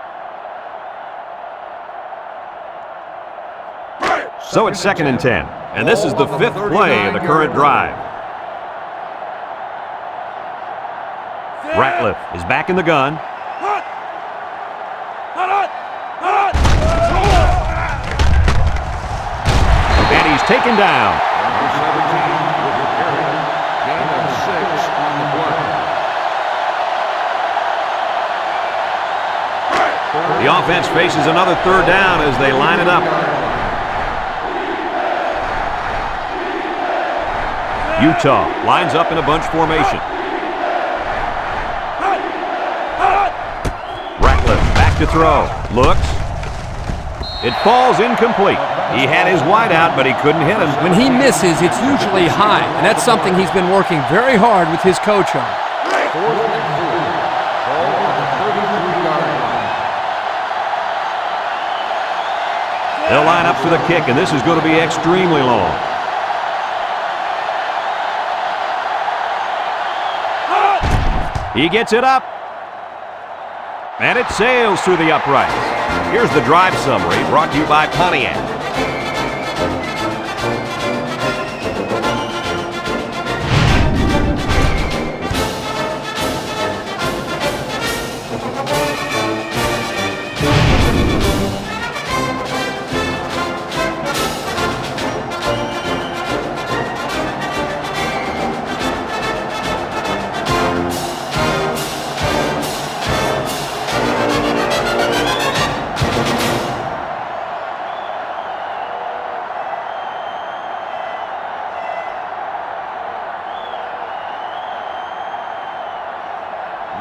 So it's second and 10. And this is the 5th play of the current drive. Ratliff is back in the gun. And he's taken down. Number 17 with the carry. Gain of 6 on the play. The offense faces another third down as they line it up. Utah lines up in a bunch formation. Ratliff back to throw. Looks. It falls incomplete. He had his wide out, but he couldn't hit him. When he misses, it's usually high, and that's something he's been working very hard with his coach on. 4th and 4. Ball on the 33-yard line. They'll line up for the kick, and this is going to be extremely long. He gets it up. And it sails through the uprights. Here's the drive summary brought to you by Pontiac.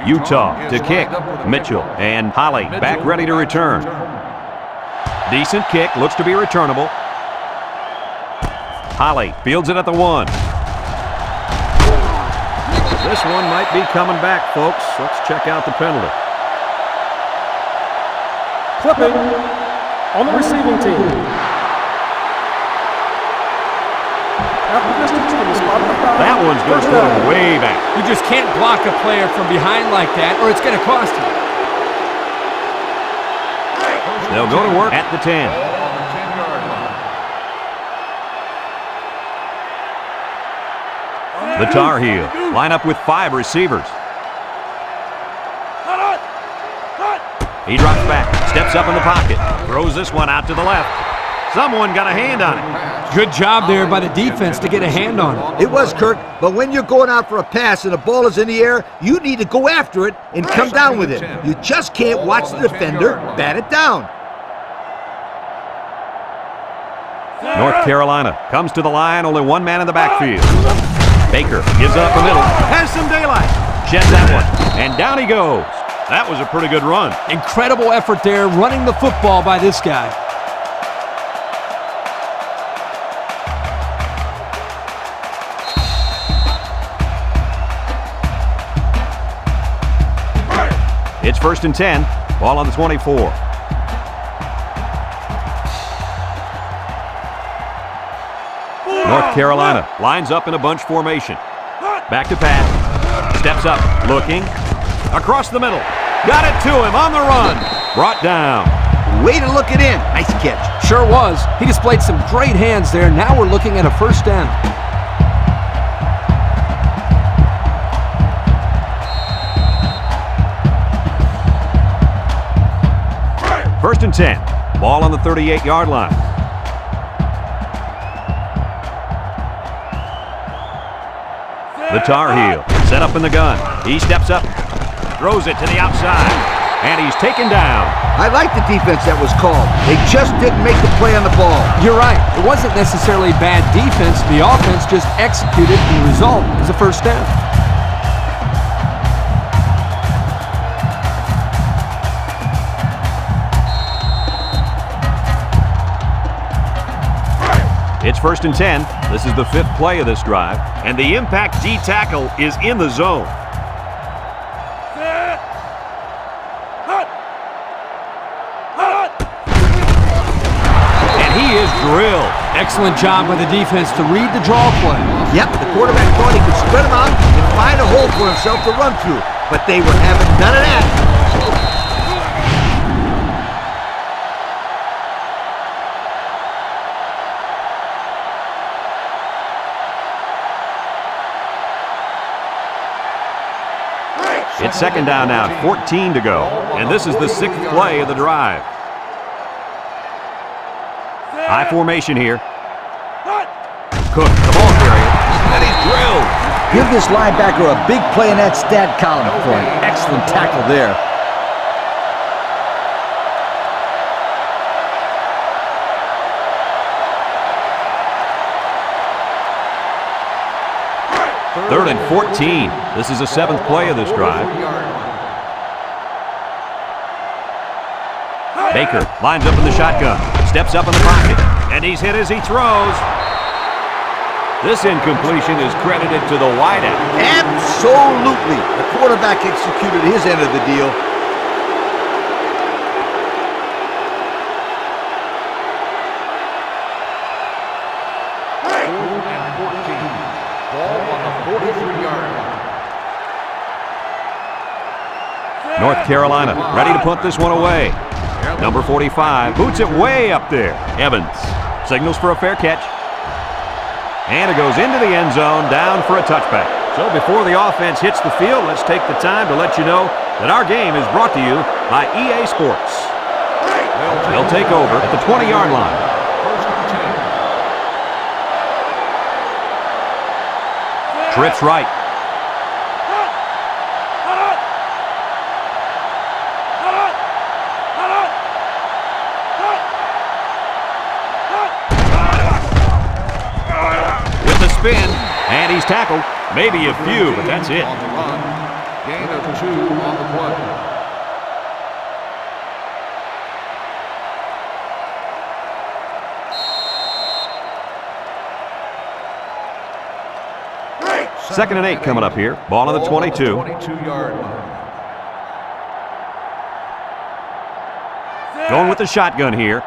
Utah to kick. Mitchell and Holly back ready to return. Decent kick, looks to be returnable. Holly fields it at the 1. This one might be coming back, folks. Let's check out the penalty. Clipping on the receiving team. That one's going to put him way back. You just can't block a player from behind like that, or it's going to cost you. They'll go to work at the 10. The Tar Heels line up with 5 receivers. He drops back, steps up in the pocket, throws this one out to the left. Someone got a hand on it. Good job there by the defense to get a hand on it. It was, Kirk, but when you're going out for a pass and the ball is in the air, you need to go after it and come down with it. You just can't watch the defender bat it down. North Carolina comes to the line, only 1 man in the backfield. Baker gives up the middle, has some daylight, sheds that one, and down he goes. That was a pretty good run. Incredible effort there running the football by this guy. It's 1st and 10. Ball on the 24. North Carolina lines up in a bunch formation. Back to pass. Steps up. Looking. Across the middle. Got it to him on the run. Brought down. Way to look it in. Nice catch. Sure was. He displayed some great hands there. Now we're looking at a first down. First and 10. Ball on the 38-yard line. The Tar Heel set up in the gun. He steps up, throws it to the outside, and he's taken down. I like the defense that was called. They just didn't make the play on the ball. You're right. It wasn't necessarily bad defense. The offense just executed, and the result is a first down. It's 1st and 10. This is the 5th play of this drive, and the impact D tackle is in the zone. And he is drilled. Excellent job by the defense to read the draw play. Yep, the quarterback thought he could spread them out and find a hole for himself to run through, but they were having none of that. It's 2nd down now, 14 to go, and this is the 6th play of the drive. High formation here. Cook, the ball carrier, and he's drilled. Give this linebacker a big play in that stat column for an excellent tackle there. Third and 14. This is the 7th play of this drive. Baker lines up in the shotgun, steps up in the pocket, and he's hit as he throws. This incompletion is credited to the wideout. Absolutely. The quarterback executed his end of the deal. North Carolina ready to punt this one away. Number 45 boots it way up there. Evans signals for a fair catch. And it goes into the end zone, down for a touchback. So before the offense hits the field, let's take the time to let you know that our game is brought to you by EA Sports. They'll take over at the 20-yard line. Trips right. Spin, and he's tackled. Maybe a few, but that's it. On the run, gain of 2 on the play. Second and 8 coming up here. Ball on the 22. 22-yard line. Going with the shotgun here.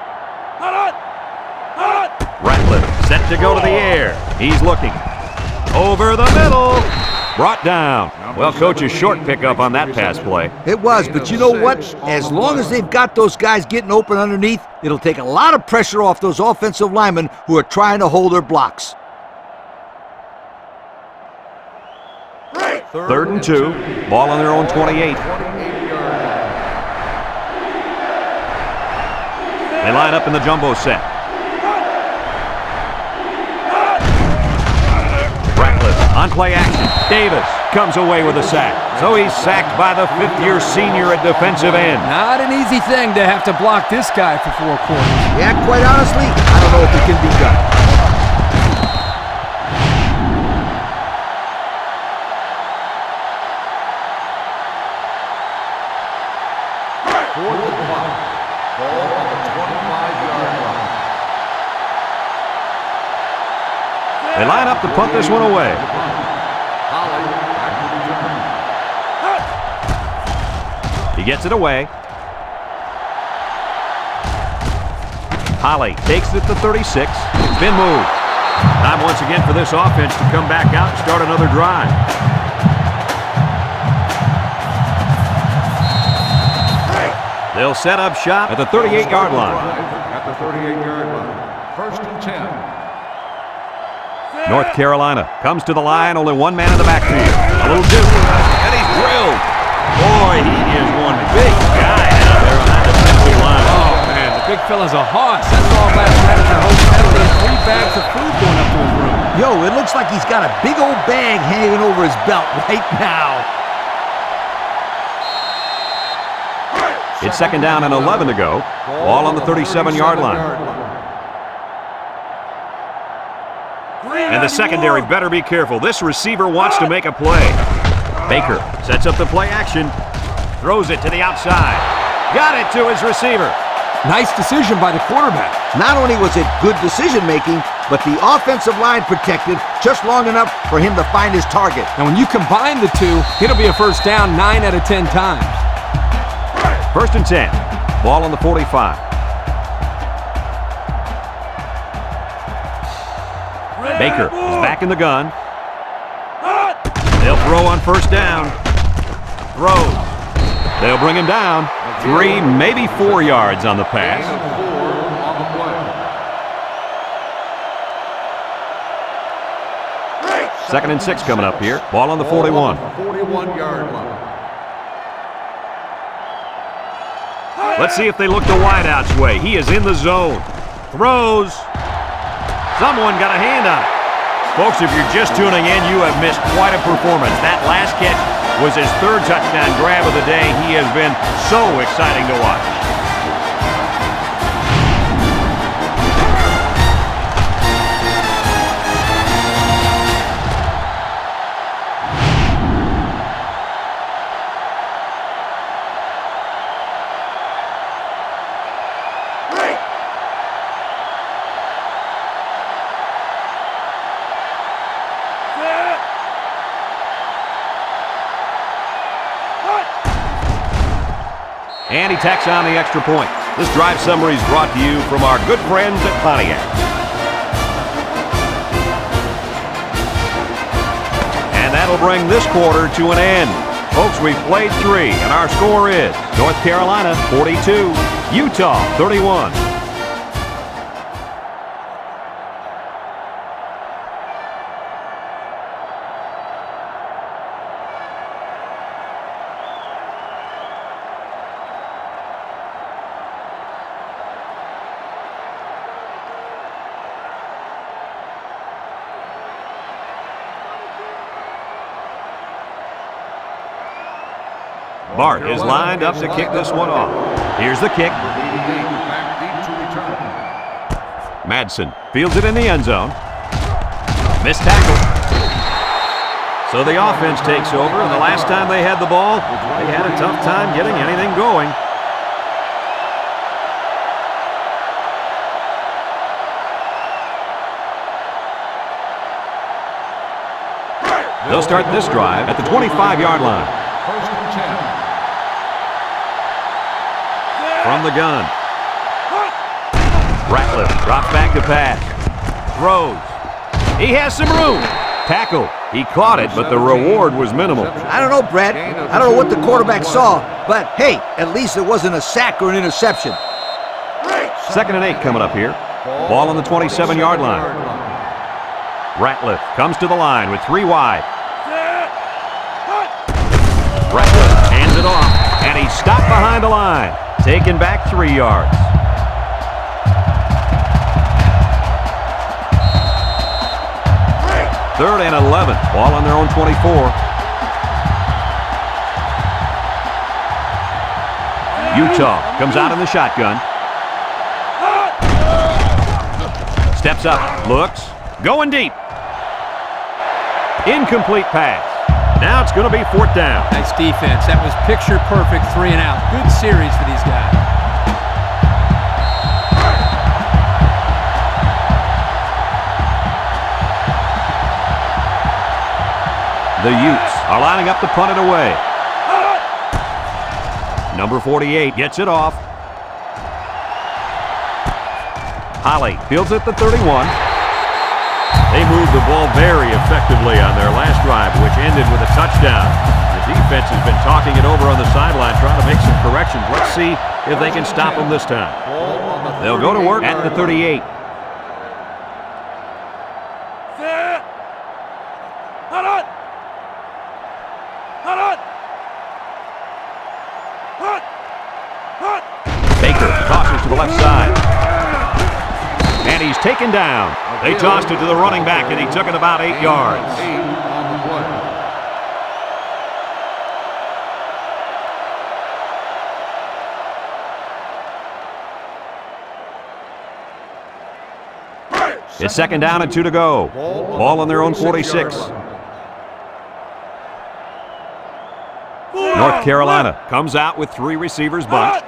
Ratliff set to go to the air. He's looking. Over the middle. Brought down. Well, coach's short pickup on that pass play. It was, but you know what? As long as they've got those guys getting open underneath, it'll take a lot of pressure off those offensive linemen who are trying to hold their blocks. 3rd and 2. Ball on their own 28. They line up in the jumbo set. On play action, Davis comes away with a sack. So he's sacked by the 5th-year senior at defensive end. Not an easy thing to have to block this guy for 4 quarters. Yeah, quite honestly, I don't know if it can be done. Ball on the 25-yard line. They line up to punt this one away. He gets it away. Holly takes it to 36. It's been moved. Time once again for this offense to come back out and start another drive. They'll set up shop at the 38-yard line. At the 38-yard line. 1st and 10. North Carolina comes to the line, only one man in the backfield. A little juke, and he's drilled. Boy, he is one big guy out there on that defensive line. Oh, man, the big fella's a hoss. That's all last night at the hotel. There's 3 bags of food going up to his room. Yo, it looks like he's got a big old bag hanging over his belt right now. It's 2nd down and 11 to go. Ball on the 37-yard line. And the secondary better be careful. This receiver wants to make a play. Baker sets up the play action. Throws it to the outside. Got it to his receiver. Nice decision by the quarterback. Not only was it good decision-making, but the offensive line protected just long enough for him to find his target. And when you combine the two, it'll be a first down 9 out of 10 times. 1st and 10. Ball on the 45. Baker is back in the gun. They'll throw on 1st down. Throws. They'll bring him down. 3, maybe 4 yards on the pass. 2nd and 6 coming up here. Ball on the 41. 41-yard line. Let's see if they look the wideout's way. He is in the zone. Throws. Someone got a hand on it. Folks, if you're just tuning in, you have missed quite a performance. That last catch was his 3rd touchdown grab of the day. He has been so exciting to watch. And he tacks on the extra point. This drive summary is brought to you from our good friends at Pontiac. And that'll bring this quarter to an end. Folks, we've played 3, and our score is North Carolina 42, Utah 31. Bart is lined up to kick this one off. Here's the kick. Madsen fields it in the end zone. Missed tackle. So the offense takes over, and the last time they had the ball, they had a tough time getting anything going. They'll start this drive at the 25-yard line. 1st and 10. From the gun. Ratliff drops back to pass. Throws. He has some room. Tackle. He caught it, but the reward was minimal. I don't know, Brad. I don't know what the quarterback saw, but hey, at least it wasn't a sack or an interception. 2nd and 8 coming up here. Ball on the 27-yard line. Ratliff comes to the line with 3 wide. Ratliff hands it off, and he's stopped behind the line. Taken back 3 yards. Third and 11. Ball on their own 24. Utah comes out in the shotgun. Steps up. Looks. Going deep. Incomplete pass. Now it's going to be 4th down. Nice defense. That was picture perfect 3 and out. Good series for these guys. The Utes are lining up to punt it away. Number 48 gets it off. Holly fields at the 31. They moved the ball very effectively on their last drive, which ended with a touchdown. The defense has been talking it over on the sideline, trying to make some corrections. Let's see if they can stop them this time. They'll go to work at the 38. Baker tosses to the left side. And he's taken down. They tossed it to the running back, and he took it about 8 yards. It's second down and 2 to go. Ball on their own 46. North Carolina comes out with 3 receivers bunched.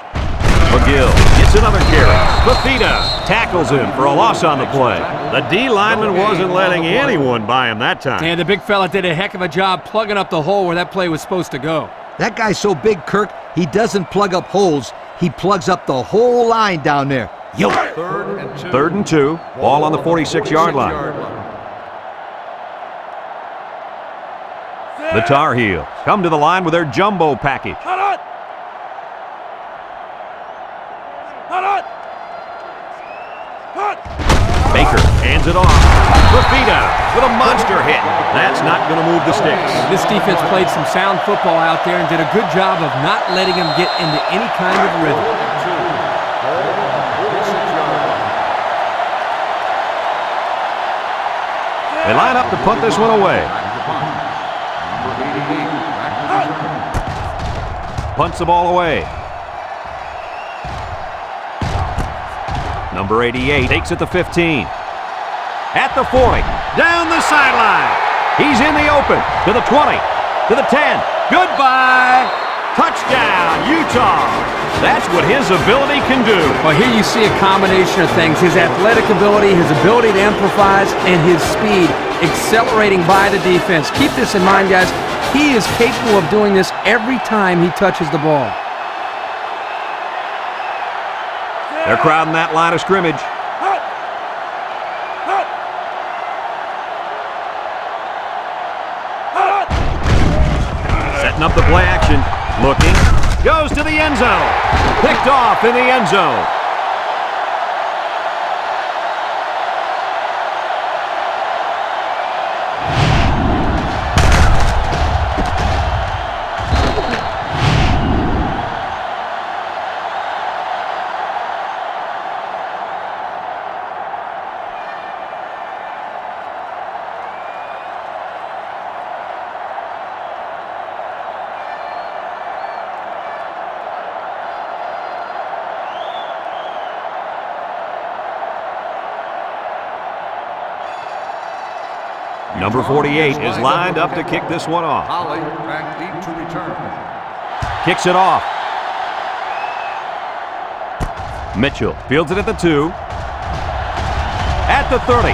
McGill gets another carry. Fafita tackles him for a loss on the play. The D lineman wasn't letting anyone by him that time. And the big fella did a heck of a job plugging up the hole where that play was supposed to go. That guy's so big, Kirk, he doesn't plug up holes. He plugs up the whole line down there. Yo. Third and 2. Ball on the 46-yard line. The Tar Heels come to the line with their jumbo package. Baker hands it off. Fafita with a monster hit. That's not going to move the sticks. This defense played some sound football out there and did a good job of not letting them get into any kind of rhythm. They line up to punt this one away. Punts the ball away. Number 88 takes it to 15. At the 40. Down the sideline. He's in the open. To the 20. To the 10. Goodbye. Touchdown, Utah. That's what his ability can do. Well, here you see a combination of things. His athletic ability, his ability to improvise, and his speed accelerating by the defense. Keep this in mind, guys. He is capable of doing this every time he touches the ball. They're crowding that line of scrimmage. Setting up the play action. Looking. Goes to the end zone. Picked off in the end zone. Number 48 is lined up to kick this one off. Holly back deep to return. Kicks it off. Mitchell fields it at the 2. At the 30.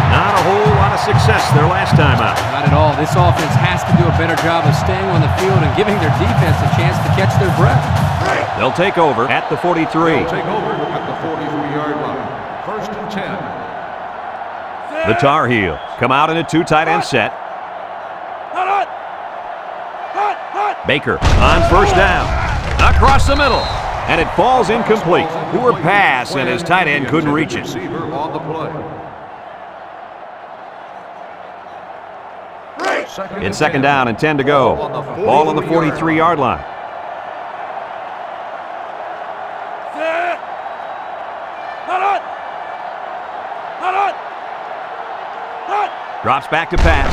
Not a whole lot of success their last time out. Not at all. This offense has to do a better job of staying on the field and giving their defense a chance to catch their breath. They'll take over at the 43. They'll take over at the 43-yard line. First and 10. The Tar Heels come out in a 2 tight end set. Baker on first down. Across the middle. And it falls incomplete. Poor pass, and his tight end couldn't reach it. It's second down and 10 to go. Ball on the 43-yard line. Drops back to pass.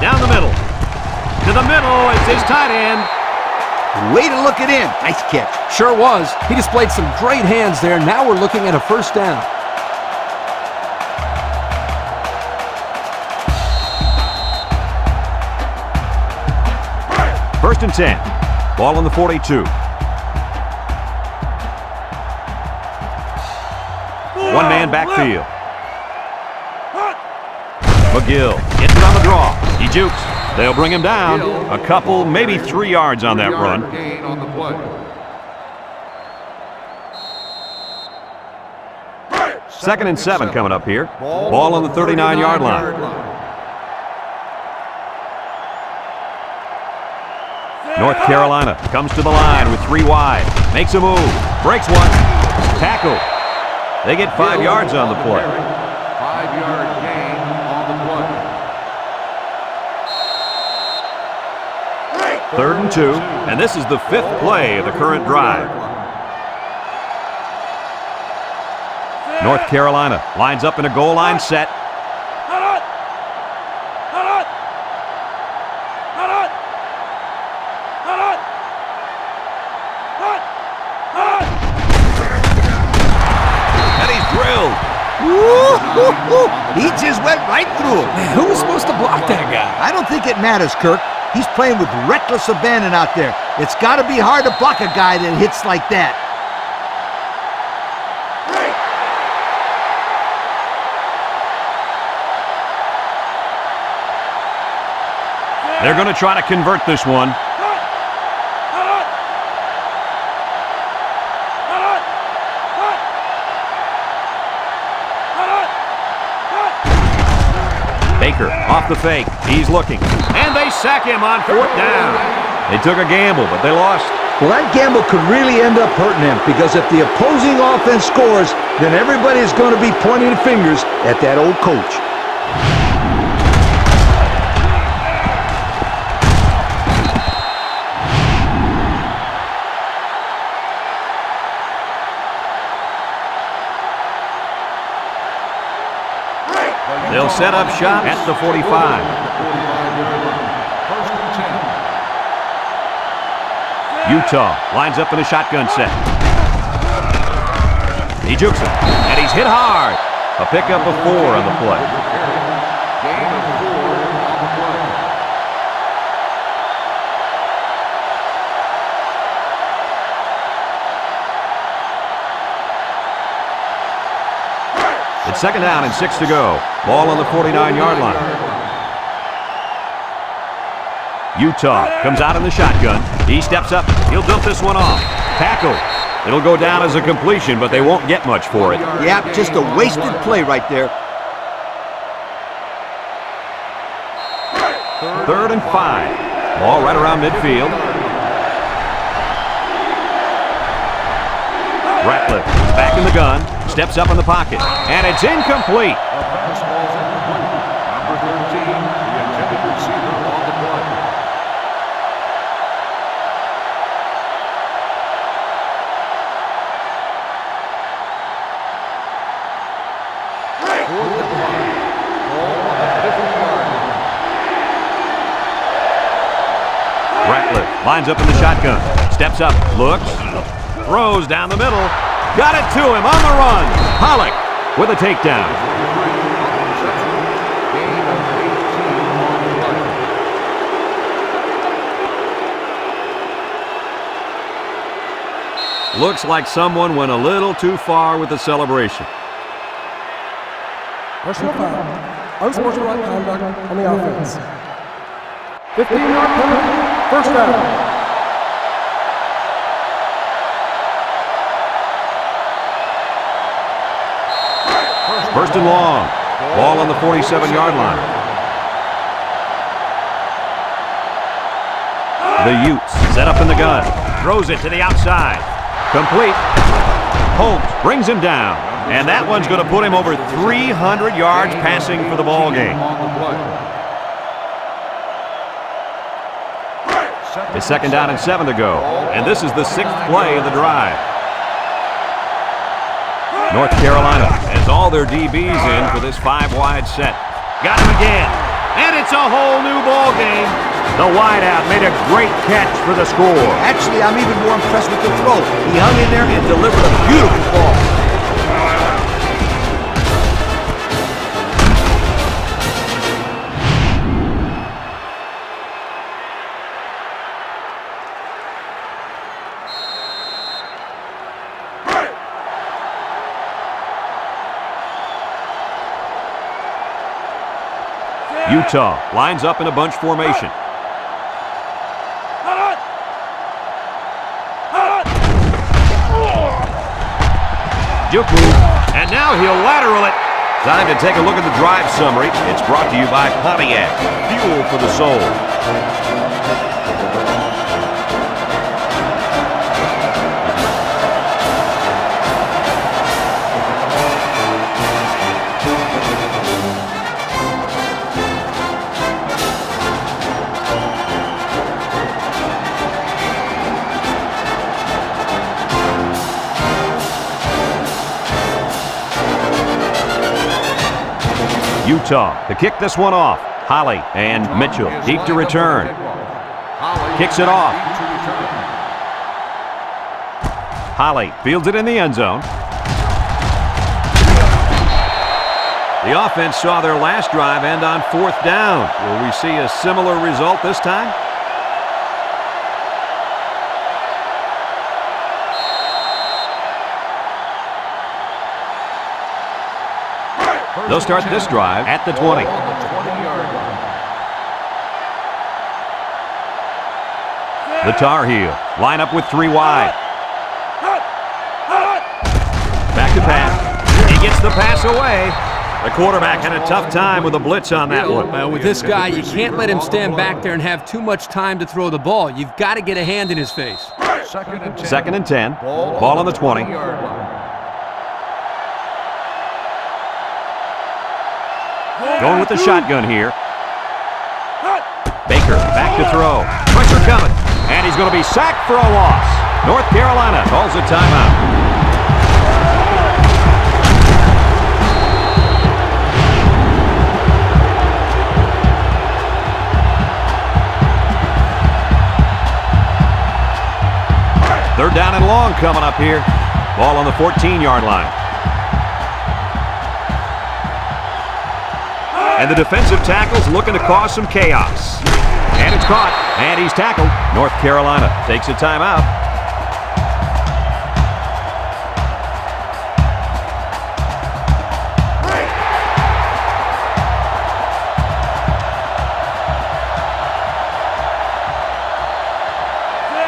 Down the middle. To the middle. It's his tight end. Way to look it in. Nice catch. Sure was. He displayed some great hands there. Now we're looking at a first down. First and 10. Ball on the 42. One-man backfield. McGill gets it on the draw. He jukes. They'll bring him down. A couple, maybe 3 yards on that run. Gain on the play. Second and 7 coming up here. Ball on the 39-yard line. North Carolina comes to the line with 3 wide. Makes a move. Breaks one. Tackle. They get 5 yards on the play. 5-yard gain on the play. 3rd and 2, and this is the 5th play of the current drive. North Carolina lines up in a goal line set. And he's drilled. He just went right through him. Man, who was supposed to block that guy? I don't think it matters, Kirk. He's playing with reckless abandon out there. It's got to be hard to block a guy that hits like that. They're going to try to convert this one. Baker off the fake. He's looking. And they sack him on 4th down. They took a gamble, but they lost. Well, that gamble could really end up hurting him because if the opposing offense scores, then everybody's going to be pointing fingers at that old coach. They'll set up shop at the 45. Utah lines up in a shotgun set. He jukes him, and he's hit hard. A pickup of 4 on the play. Gain of 4 on the play. It's 2nd down and 6 to go. Ball on the 49-yard line. Utah comes out in the shotgun. He steps up. He'll dump this one off. Tackle. It'll go down as a completion, but they won't get much for it. Yeah, just a wasted play right there. 3rd and 5. Ball right around midfield. Ratliff is back in the gun. Steps up in the pocket. And it's incomplete. A pass ball's incomplete. Number 13, the intended receiver on the play. Fourth and 5. Ball on the 50-yard line. Ratliff lines up in the shotgun. Steps up. Looks. Throws down the middle. Got it to him on the run. Pollock with a takedown. Gain of 18 on the play. Looks like someone went a little too far with the celebration. Personal foul. Unsportsmanlike conduct on the offense. 15-yard penalty. 1st down. 1st and long. Ball on the 47-yard line. The Utes set up in the gun. Throws it to the outside. Complete. Holmes brings him down. And that one's going to put him over 300 yards passing for the ball game. It's 2nd down and 7 to go. And this is the 6th play of the drive. North Carolina has all their DBs in for this 5-wide set. Got him again. And it's a whole new ball game. The wideout made a great catch for the score. Actually, I'm even more impressed with the throw. He hung in there and delivered a beautiful ball. Utah lines up in a bunch formation. Juke move, and now he'll lateral it. Time to take a look at the drive summary. It's brought to you by Pontiac, fuel for the soul. Utah to kick this one off. Holly and Mitchell deep to return. Kicks it off. Holly fields it in the end zone. The offense saw their last drive end on 4th down. Will we see a similar result this time? They'll start this drive at the 20. The Tar Heel line up with 3 wide. Back to pass. He gets the pass away. The quarterback had a tough time with a blitz on that one. Well, with this guy, you can't let him stand back there and have too much time to throw the ball. You've got to get a hand in his face. Second and 10. Ball on the 20. Going with the shotgun here. Baker back to throw. Pressure coming. And he's going to be sacked for a loss. North Carolina calls a timeout. Third down and long coming up here. Ball on the 14-yard line. And the defensive tackle's looking to cause some chaos. And it's caught. And he's tackled. North Carolina takes a timeout.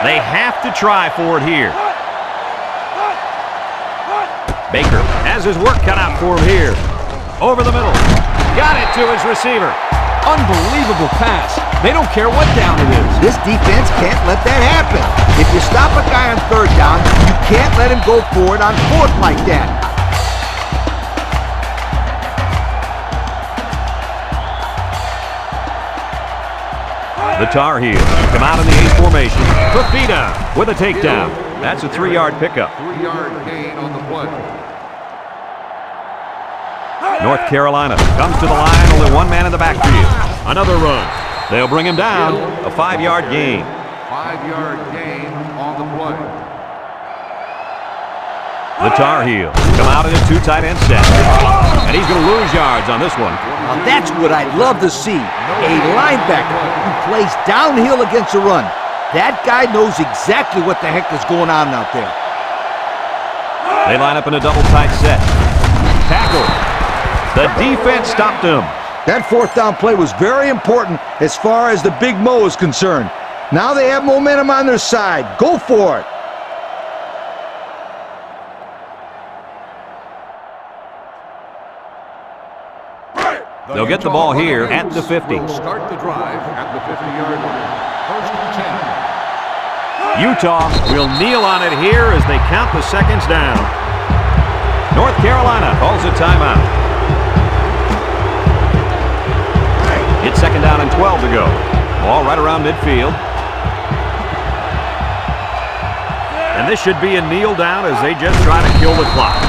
They have to try for it here. Baker has his work cut out for him here. Over the middle. Got it to his receiver. Unbelievable pass. They don't care what down it is. This defense can't let that happen. If you stop a guy on 3rd down, you can't let him go forward on 4th like that. The Tar Heels come out in the ace formation. Fafita with a takedown. That's a 3-yard pickup. 3-yard gain on the play. North Carolina comes to the line, only one man in the backfield. Another run. They'll bring him down. A 5-yard gain. 5-yard gain on the play. The Tar Heels come out in a 2 tight end set. And he's going to lose yards on this one. Now that's what I'd love to see. A linebacker who plays downhill against the run. That guy knows exactly what the heck is going on out there. They line up in a double tight set. Tackle. The defense stopped him. That 4th down play was very important as far as the Big Mo is concerned. Now they have momentum on their side. Go for it. They'll get the ball here at the 50. Start the drive at the 50-yard line. 1st and 10. Utah will kneel on it here as they count the seconds down. North Carolina calls a timeout. It's 2nd down and 12 to go. Ball right around midfield. And this should be a kneel down as they just try to kill the clock.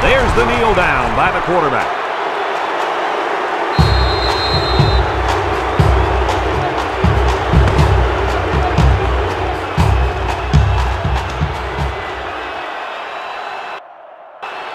There's the kneel down by the quarterback.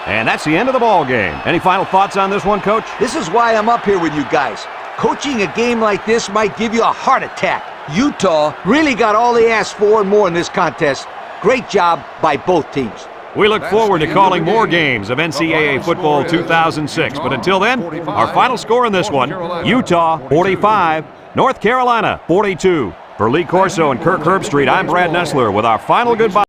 And that's the end of the ball game. Any final thoughts on this one, Coach? This is why I'm up here with you guys. Coaching a game like this might give you a heart attack. Utah really got all they asked for and more in this contest. Great job by both teams. We look forward to calling more games of NCAA Football 2006. But until then, our final score in this one, Utah 45, North Carolina 42. For Lee Corso and Kirk Herbstreit, I'm Brad Nessler with our final goodbye.